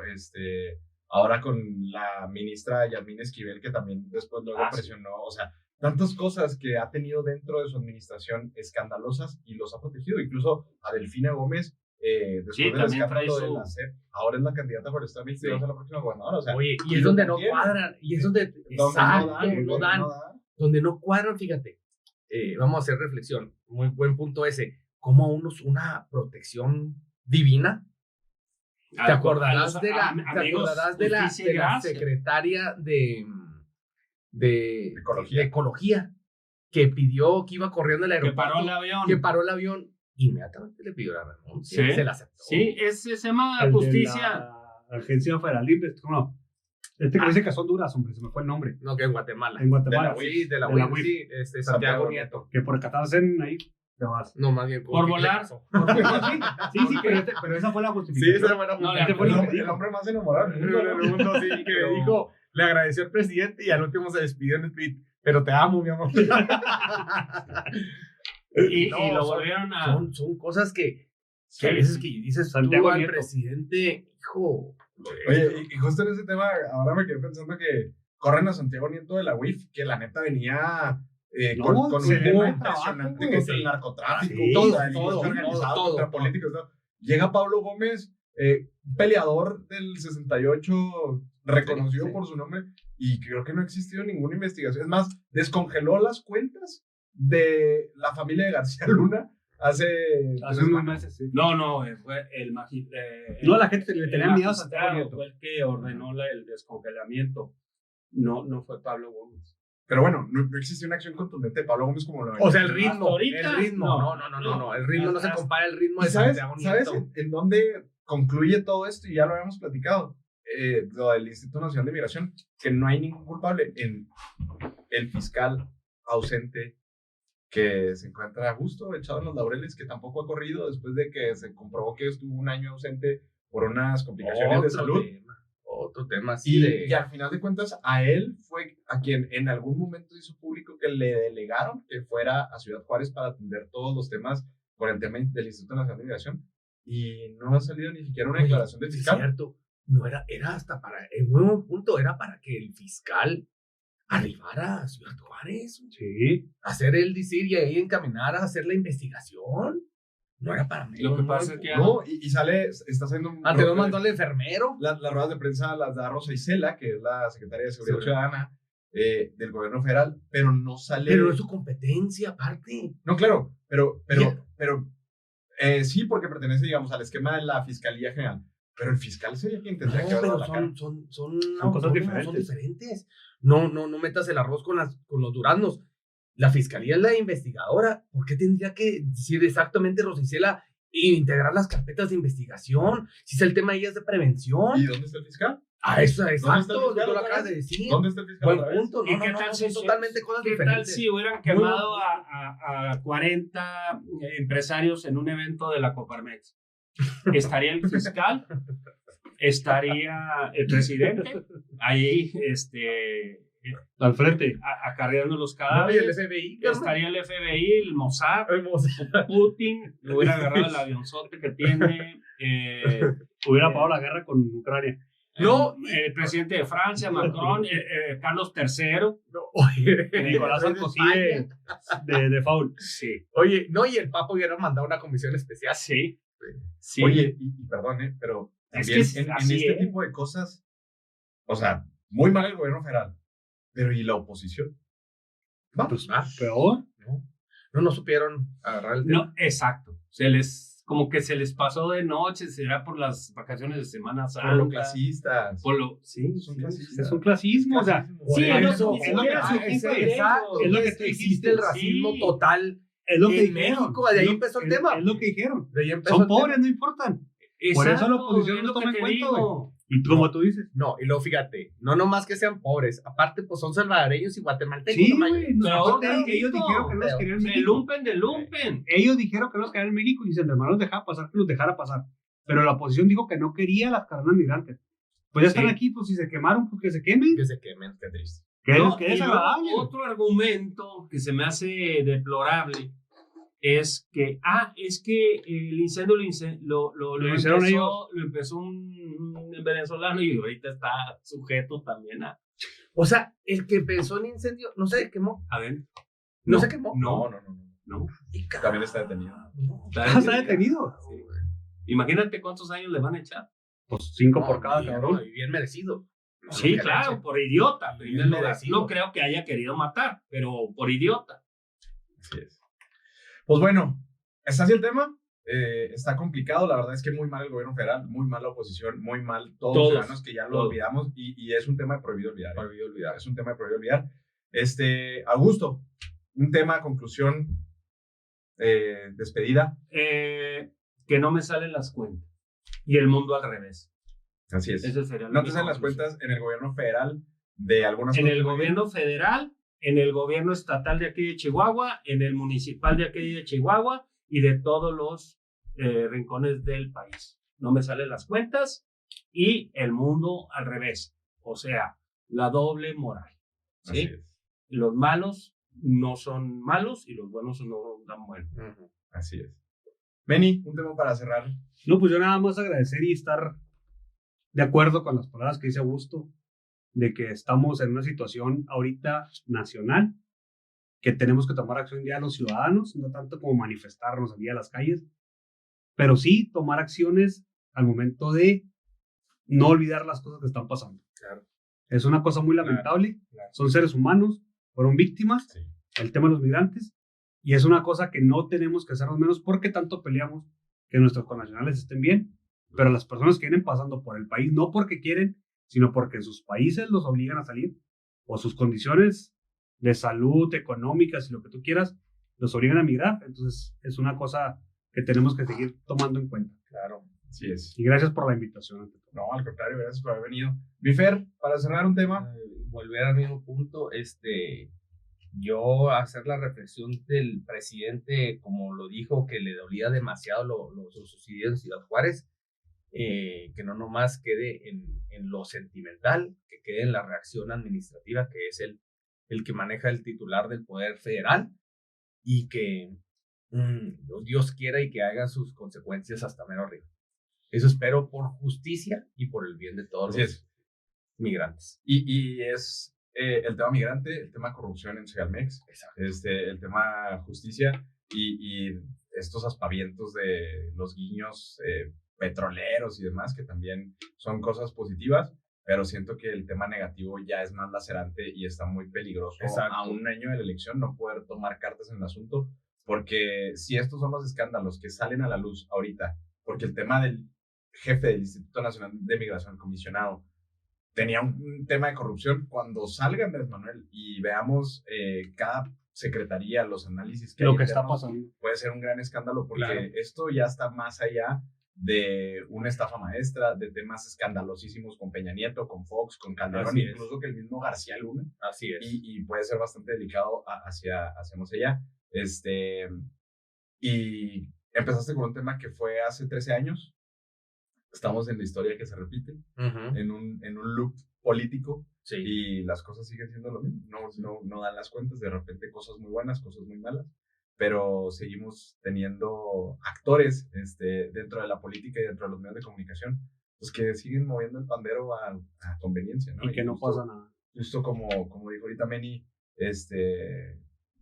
[SPEAKER 1] ahora con la ministra Yasmín Esquivel, que también después luego presionó, o sea, tantas cosas que ha tenido dentro de su administración escandalosas y los ha protegido. Incluso a Delfina Gómez, después del
[SPEAKER 2] también
[SPEAKER 1] escándalo
[SPEAKER 2] trae
[SPEAKER 1] de la SEP, ahora es la candidata por el Estado de México y va a ser la próxima gobernadora. O sea,
[SPEAKER 4] Oye, y
[SPEAKER 1] y
[SPEAKER 4] es
[SPEAKER 1] lo
[SPEAKER 4] donde no
[SPEAKER 1] contiene.
[SPEAKER 4] cuadran. Y es donde,
[SPEAKER 1] donde
[SPEAKER 4] exacto, no dan.
[SPEAKER 1] no dan.
[SPEAKER 4] Donde no cuadran, fíjate. Vamos a hacer reflexión. Muy buen punto ese. ¿Cómo a unos una protección divina? ¿Te acordarás de la secretaria de ecología que pidió que iba corriendo el
[SPEAKER 2] Que
[SPEAKER 4] aeropuerto?
[SPEAKER 2] paró el avión.
[SPEAKER 4] Que paró el avión. Inmediatamente le pidió la renuncia.
[SPEAKER 2] Sí.
[SPEAKER 4] Se la aceptó.
[SPEAKER 2] Sí, se llama
[SPEAKER 3] El de
[SPEAKER 2] justicia.
[SPEAKER 3] la Agencia Federal de Investigación. No. Que dice que son duras, hombre. Se me fue el nombre.
[SPEAKER 4] No, que en Guatemala.
[SPEAKER 3] En Guatemala.
[SPEAKER 4] Sí, de la
[SPEAKER 3] de la
[SPEAKER 4] UIF,
[SPEAKER 3] UIF.
[SPEAKER 4] sí, Santiago Nieto.
[SPEAKER 3] Que por catarse ahí te vas.
[SPEAKER 4] No, más bien.
[SPEAKER 2] Por volar.
[SPEAKER 3] Sí, pero esa fue la justificación.
[SPEAKER 4] Sí, esa fue la
[SPEAKER 2] No,
[SPEAKER 3] Ese fue
[SPEAKER 1] El hombre más enamorado del mundo.
[SPEAKER 4] el mundo, sí, que
[SPEAKER 1] Pero-
[SPEAKER 4] dijo, le agradeció al presidente y al último se despidió en el tweet. Pero te amo, mi amor.
[SPEAKER 2] Y
[SPEAKER 4] No,
[SPEAKER 2] lo
[SPEAKER 4] son-
[SPEAKER 2] volvieron a...
[SPEAKER 4] Son cosas que
[SPEAKER 2] Sí.
[SPEAKER 4] a veces que dices
[SPEAKER 3] Santiago
[SPEAKER 4] tú al
[SPEAKER 3] Nieto.
[SPEAKER 4] presidente, hijo.
[SPEAKER 1] Oye, y justo en ese tema, ahora me quedé pensando que corren a Santiago Nieto de la UIF, que la neta venía
[SPEAKER 3] No,
[SPEAKER 1] con
[SPEAKER 3] se
[SPEAKER 1] un
[SPEAKER 3] le
[SPEAKER 1] tema
[SPEAKER 3] va el trabajo,
[SPEAKER 1] impresionante
[SPEAKER 3] güey.
[SPEAKER 1] contra el narcotráfico,
[SPEAKER 3] Sí,
[SPEAKER 1] contra el
[SPEAKER 4] todo,
[SPEAKER 1] crimen organizado,
[SPEAKER 4] todo,
[SPEAKER 1] contra
[SPEAKER 4] todo.
[SPEAKER 1] políticos. ¿No? Llega Pablo Gómez, un peleador del 68, reconocido
[SPEAKER 4] Sí.
[SPEAKER 1] por su nombre, y creo que no ha existido ninguna investigación. Es más, descongeló las cuentas de la familia de García Luna hace
[SPEAKER 3] unos meses, sí.
[SPEAKER 2] No, fue el
[SPEAKER 3] No, la gente le tenía miedo a Santiago
[SPEAKER 2] magistrado
[SPEAKER 3] Nieto.
[SPEAKER 2] fue el que ordenó el descongelamiento. No fue Pablo Gómez.
[SPEAKER 1] Pero bueno, no existe una acción contundente de Pablo Gómez como lo
[SPEAKER 4] O sea, el
[SPEAKER 2] Hasta
[SPEAKER 4] ritmo.
[SPEAKER 2] ahorita,
[SPEAKER 4] El ritmo. No. El ritmo no se compara al ritmo
[SPEAKER 1] ¿Y
[SPEAKER 4] de
[SPEAKER 1] sabes,
[SPEAKER 4] Santiago
[SPEAKER 1] ¿sabes
[SPEAKER 4] Nieto.
[SPEAKER 1] en dónde concluye todo esto? Y ya lo habíamos platicado. Lo del Instituto Nacional de Migración, que no hay ningún culpable en el fiscal ausente que se encuentra a gusto, echado en los laureles, que tampoco ha corrido después de que se comprobó que estuvo un año ausente por unas complicaciones de salud.
[SPEAKER 4] Otro tema así
[SPEAKER 1] Y,
[SPEAKER 4] de...
[SPEAKER 1] y al final de cuentas, a él fue a quien en algún momento hizo público que le delegaron que fuera a Ciudad Juárez para atender todos los temas por el tema del Instituto Nacional de Migración. Y no ha salido ni siquiera una declaración del
[SPEAKER 4] Sí, es
[SPEAKER 1] fiscal.
[SPEAKER 4] cierto. No era hasta para... En muy buen punto, era para que el fiscal arribara a Ciudad Juárez.
[SPEAKER 3] Sí.
[SPEAKER 4] Hacer el decir y ahí encaminar a hacer la investigación. No era para mí.
[SPEAKER 2] Lo que pasa es que
[SPEAKER 1] No, y sale, está haciendo un...
[SPEAKER 4] Antes nos mandó el enfermero.
[SPEAKER 1] Las ruedas de prensa las da Rosa Isela, que es la secretaria de Seguridad
[SPEAKER 4] Sí.
[SPEAKER 1] Ciudadana del gobierno federal, pero no sale...
[SPEAKER 4] Pero es su competencia, aparte.
[SPEAKER 1] No, claro, pero
[SPEAKER 4] Ya.
[SPEAKER 1] sí, porque pertenece, digamos, al esquema de la Fiscalía General. Pero el fiscal sería quien tendría que
[SPEAKER 4] No,
[SPEAKER 1] haber dado
[SPEAKER 4] pero
[SPEAKER 1] la cara.
[SPEAKER 4] son
[SPEAKER 3] Son cosas diferentes.
[SPEAKER 4] Son diferentes. No metas el arroz con los duraznos. La fiscalía es la investigadora. ¿Por qué tendría que decir exactamente Rosicela e integrar las carpetas de investigación? Si es el tema de ellas de prevención.
[SPEAKER 1] ¿Y dónde está el fiscal?
[SPEAKER 4] Ah, eso, exacto.
[SPEAKER 1] ¿Dónde está el fiscal
[SPEAKER 4] Tú lo
[SPEAKER 1] otra
[SPEAKER 4] acabas
[SPEAKER 1] vez?
[SPEAKER 4] de decir.
[SPEAKER 1] ¿Dónde está el fiscal?
[SPEAKER 4] Buen
[SPEAKER 1] otra vez?
[SPEAKER 4] punto.
[SPEAKER 2] ¿Y qué tal
[SPEAKER 4] son
[SPEAKER 2] si
[SPEAKER 4] totalmente cosas
[SPEAKER 2] ¿Qué
[SPEAKER 4] diferentes.
[SPEAKER 2] tal si hubieran quemado a 40 empresarios en un evento de la Coparmex? ¿Estaría el fiscal? ¿Estaría el presidente? Ahí,
[SPEAKER 3] Al frente.
[SPEAKER 2] acarreando los
[SPEAKER 4] No, y el
[SPEAKER 2] cadáveres.
[SPEAKER 4] FBI. cabrón.
[SPEAKER 2] Estaría el FBI, el Mossad,
[SPEAKER 4] Hermoso.
[SPEAKER 2] Putin, le hubiera agarrado el avionzote que tiene.
[SPEAKER 3] Hubiera pagado la guerra con Ucrania.
[SPEAKER 4] No,
[SPEAKER 2] el presidente de Francia, Macron, Carlos III.
[SPEAKER 4] No, oye,
[SPEAKER 3] Nicolás
[SPEAKER 4] el rey de
[SPEAKER 3] Sarkozy
[SPEAKER 4] España.
[SPEAKER 3] de Foul.
[SPEAKER 2] Sí.
[SPEAKER 4] Oye, no, y el Papa hubiera mandado una comisión especial.
[SPEAKER 2] Sí. Sí.
[SPEAKER 1] Oye, y perdón, pero
[SPEAKER 2] Es
[SPEAKER 1] también
[SPEAKER 2] que
[SPEAKER 1] en
[SPEAKER 2] así
[SPEAKER 1] este
[SPEAKER 2] es.
[SPEAKER 1] tipo de cosas, o sea, muy mal el gobierno federal, pero ¿y la oposición? Vamos.
[SPEAKER 3] Pues peor.
[SPEAKER 4] No supieron agarrar el
[SPEAKER 2] No, exacto. Como que se les pasó de noche, será por las vacaciones de Semana Santa.
[SPEAKER 1] Por lo clasistas.
[SPEAKER 2] Sí,
[SPEAKER 1] Son
[SPEAKER 2] sí.
[SPEAKER 1] clasistas.
[SPEAKER 3] Es un clasismo. O sea,
[SPEAKER 1] Clasismo.
[SPEAKER 2] Sí,
[SPEAKER 3] Por
[SPEAKER 2] no,
[SPEAKER 3] eso,
[SPEAKER 2] ni
[SPEAKER 3] es lo que
[SPEAKER 2] siquiera
[SPEAKER 3] tú
[SPEAKER 2] son
[SPEAKER 3] dijiste.
[SPEAKER 2] diferentes.
[SPEAKER 4] Exacto.
[SPEAKER 3] Es lo que tú
[SPEAKER 4] Existe
[SPEAKER 3] dijiste,
[SPEAKER 4] el racismo
[SPEAKER 2] sí.
[SPEAKER 4] total
[SPEAKER 3] Es lo que
[SPEAKER 4] En
[SPEAKER 3] dijeron.
[SPEAKER 4] México, de ahí empezó el tema.
[SPEAKER 3] Es lo que dijeron.
[SPEAKER 4] De ahí empezó
[SPEAKER 3] Son
[SPEAKER 4] el tema.
[SPEAKER 3] pobres, no importan. Por eso la oposición
[SPEAKER 2] es
[SPEAKER 3] no
[SPEAKER 2] lo
[SPEAKER 3] toma
[SPEAKER 2] que
[SPEAKER 3] en
[SPEAKER 2] te
[SPEAKER 3] cuenta,
[SPEAKER 2] digo.
[SPEAKER 3] Y como tú dices.
[SPEAKER 4] No, y luego fíjate, no nomás que sean pobres, aparte pues son salvadoreños y guatemaltecos.
[SPEAKER 3] Sí,
[SPEAKER 4] la mayoría.
[SPEAKER 3] güey. No,
[SPEAKER 2] Pero
[SPEAKER 3] aparte,
[SPEAKER 2] ahora
[SPEAKER 3] ellos
[SPEAKER 2] mismo,
[SPEAKER 3] dijeron que no los querían en
[SPEAKER 2] De
[SPEAKER 3] México.
[SPEAKER 2] lumpen, de lumpen.
[SPEAKER 3] Ellos dijeron que no los querían en México y si el hermano los dejaba pasar, que los dejara pasar. Pero la oposición dijo que no quería las caravanas migrantes. Pues ya están
[SPEAKER 2] Sí.
[SPEAKER 3] aquí, pues si se quemaron, pues que se quemen.
[SPEAKER 4] Que se quemen, qué triste.
[SPEAKER 3] Que
[SPEAKER 2] No,
[SPEAKER 3] es
[SPEAKER 2] y luego
[SPEAKER 3] desagradable.
[SPEAKER 2] otro argumento que se me hace deplorable es que, es que el incendio lo
[SPEAKER 3] hicieron ellos.
[SPEAKER 2] lo empezó un venezolano y ahorita está sujeto también a...
[SPEAKER 4] O sea, el que empezó el incendio no se quemó.
[SPEAKER 2] A ver.
[SPEAKER 4] ¿No se quemó?
[SPEAKER 2] No,
[SPEAKER 1] no.
[SPEAKER 4] Y
[SPEAKER 1] También está detenido.
[SPEAKER 3] Está detenido.
[SPEAKER 2] Sí. Imagínate cuántos años le van a echar.
[SPEAKER 3] Pues 5 por cada
[SPEAKER 4] bien,
[SPEAKER 3] cabrón.
[SPEAKER 4] y bien merecido.
[SPEAKER 2] Sí,
[SPEAKER 4] No,
[SPEAKER 2] claro, por idiota. En primer
[SPEAKER 4] Bien
[SPEAKER 2] lugar.
[SPEAKER 4] merecido.
[SPEAKER 2] No creo que haya querido matar, pero por idiota.
[SPEAKER 1] Así es. Pues bueno, ¿está así el tema? Está complicado, la verdad es que muy mal el gobierno federal, muy mal la oposición, muy mal todos los ciudadanos que ya lo
[SPEAKER 2] todos.
[SPEAKER 1] olvidamos y es un tema de prohibido olvidar. Es un tema de prohibido olvidar. Augusto, un tema, conclusión, despedida.
[SPEAKER 2] Que no me salen las cuentas. Y el mundo al revés.
[SPEAKER 1] Así es.
[SPEAKER 2] Ese sería
[SPEAKER 1] No te
[SPEAKER 2] mi
[SPEAKER 1] salen las
[SPEAKER 2] conclusión.
[SPEAKER 1] cuentas en el gobierno federal de algunas
[SPEAKER 2] En
[SPEAKER 1] cosas
[SPEAKER 2] el
[SPEAKER 1] muy bien.
[SPEAKER 2] gobierno federal, en el gobierno estatal de aquí de Chihuahua, en el municipal de aquí de Chihuahua y de todos los rincones del país. No me salen las cuentas y el mundo al revés. O sea, la doble moral.
[SPEAKER 1] Así
[SPEAKER 2] ¿Sí?
[SPEAKER 1] es.
[SPEAKER 2] Los malos no son malos y los buenos no dan buenos.
[SPEAKER 1] Así es. Benny, un tema para cerrar.
[SPEAKER 3] No, pues yo nada más agradecer y estar de acuerdo con las palabras que dice Augusto, de que estamos en una situación ahorita nacional, que tenemos que tomar acción ya los ciudadanos, no tanto como manifestarnos aquí a las calles, pero sí tomar acciones al momento de no olvidar las cosas que están pasando.
[SPEAKER 4] Claro.
[SPEAKER 3] Es una cosa muy lamentable,
[SPEAKER 4] claro.
[SPEAKER 3] son seres humanos, fueron víctimas,
[SPEAKER 1] Sí.
[SPEAKER 3] el tema de los migrantes, y es una cosa que no tenemos que hacernos menos porque tanto peleamos que nuestros connacionales estén bien, pero las personas que vienen pasando por el país, no porque quieren, sino porque sus países los obligan a salir, o sus condiciones de salud, económicas y lo que tú quieras, los obligan a migrar. Entonces es una cosa que tenemos que seguir tomando en cuenta.
[SPEAKER 1] Claro, así es.
[SPEAKER 3] Y gracias por la invitación. ante todo.
[SPEAKER 1] No, al contrario, gracias por haber venido. Mi Fer, para cerrar un tema.
[SPEAKER 4] Volver al mismo punto, yo hacer la reflexión del presidente, como lo dijo, que le dolía demasiado lo sucedido en Ciudad Juárez, que no nomás quede en lo sentimental, que quede en la reacción administrativa, que es el que maneja el titular del Poder Federal, y que Dios quiera y que haga sus consecuencias hasta menos arriba. Eso espero por justicia y por el bien de todos
[SPEAKER 1] Así
[SPEAKER 4] los
[SPEAKER 1] es.
[SPEAKER 4] migrantes.
[SPEAKER 1] Y es el tema migrante, el tema corrupción en Segalmex, el tema justicia y estos aspavientos de los guiños petroleros y demás, que también son cosas positivas, pero siento que el tema negativo ya es más lacerante y está muy peligroso.
[SPEAKER 4] Exacto.
[SPEAKER 1] A un año de la elección no poder tomar cartas en el asunto, porque si estos son los escándalos que salen a la luz ahorita, porque el tema del jefe del Instituto Nacional de Migración, el comisionado, tenía un tema de corrupción. Cuando salga Andrés Manuel y veamos cada secretaría, los análisis que
[SPEAKER 3] Lo
[SPEAKER 1] hay
[SPEAKER 3] que está
[SPEAKER 1] internos,
[SPEAKER 3] pasando.
[SPEAKER 1] puede ser un gran escándalo porque
[SPEAKER 4] Claro.
[SPEAKER 1] esto ya está más allá de una estafa maestra, de temas escandalosísimos con Peña Nieto, con Fox, con Calderón,
[SPEAKER 4] Así es.
[SPEAKER 1] incluso que el mismo García Luna,
[SPEAKER 4] Así es.
[SPEAKER 1] y puede ser bastante delicado hacia más allá. Y empezaste con un tema que fue hace 13 años. Estamos en la historia que se repite,
[SPEAKER 4] Ujú.
[SPEAKER 1] en un loop político,
[SPEAKER 4] Sí.
[SPEAKER 1] y las cosas siguen siendo lo mismo. No dan las cuentas, de repente cosas muy buenas, cosas muy malas, pero seguimos teniendo actores dentro de la política y dentro de los medios de comunicación, pues que siguen moviendo el pandero a conveniencia, ¿no?
[SPEAKER 3] Y que no
[SPEAKER 1] justo-
[SPEAKER 3] pasa nada.
[SPEAKER 1] Justo como dijo ahorita Meni,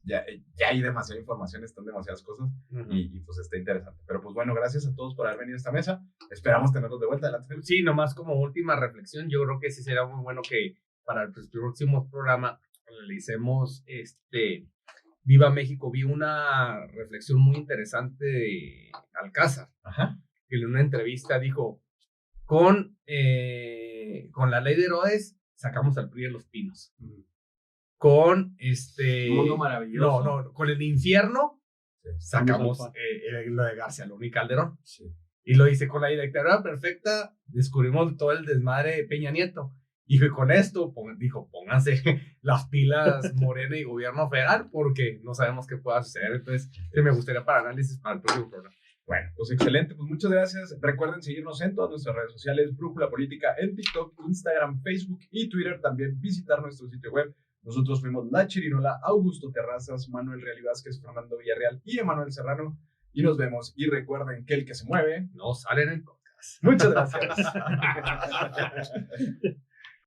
[SPEAKER 1] ya hay demasiada información, están demasiadas cosas,
[SPEAKER 4] Ujú.
[SPEAKER 1] y pues está interesante. Pero pues bueno, gracias a todos por haber venido a esta mesa. Esperamos tenerlos de vuelta. Adelante.
[SPEAKER 4] Sí, nomás como última reflexión, yo creo que sí será muy bueno que para el próximo programa realicemos Viva México. Vi una reflexión muy interesante de Alcázar,
[SPEAKER 1] Ajá.
[SPEAKER 4] que en una entrevista dijo, con la ley de Herodes sacamos al PRI de los pinos. Con
[SPEAKER 2] Un mundo maravilloso.
[SPEAKER 4] no, con el infierno sacamos
[SPEAKER 3] Vamos
[SPEAKER 4] lo de García Luna y Calderón.
[SPEAKER 1] Sí.
[SPEAKER 4] Y lo hice con la dictadura perfecta, descubrimos todo el desmadre de Peña Nieto. Y con esto, dijo, pónganse las pilas Morena y gobierno federal porque no sabemos qué pueda suceder. Entonces, me gustaría para análisis para el próximo programa.
[SPEAKER 1] Bueno, pues excelente, pues muchas gracias. Recuerden seguirnos en todas nuestras redes sociales, Brújula Política, en TikTok, Instagram, Facebook y Twitter. También visitar nuestro sitio web. Nosotros fuimos La Chirinola, Augusto Terrazas, Manuel Real Vázquez, Fernando Villarreal y Emanuel Serrano. Y nos vemos. Y recuerden que el que se mueve
[SPEAKER 4] No sale en el podcast.
[SPEAKER 1] Muchas gracias.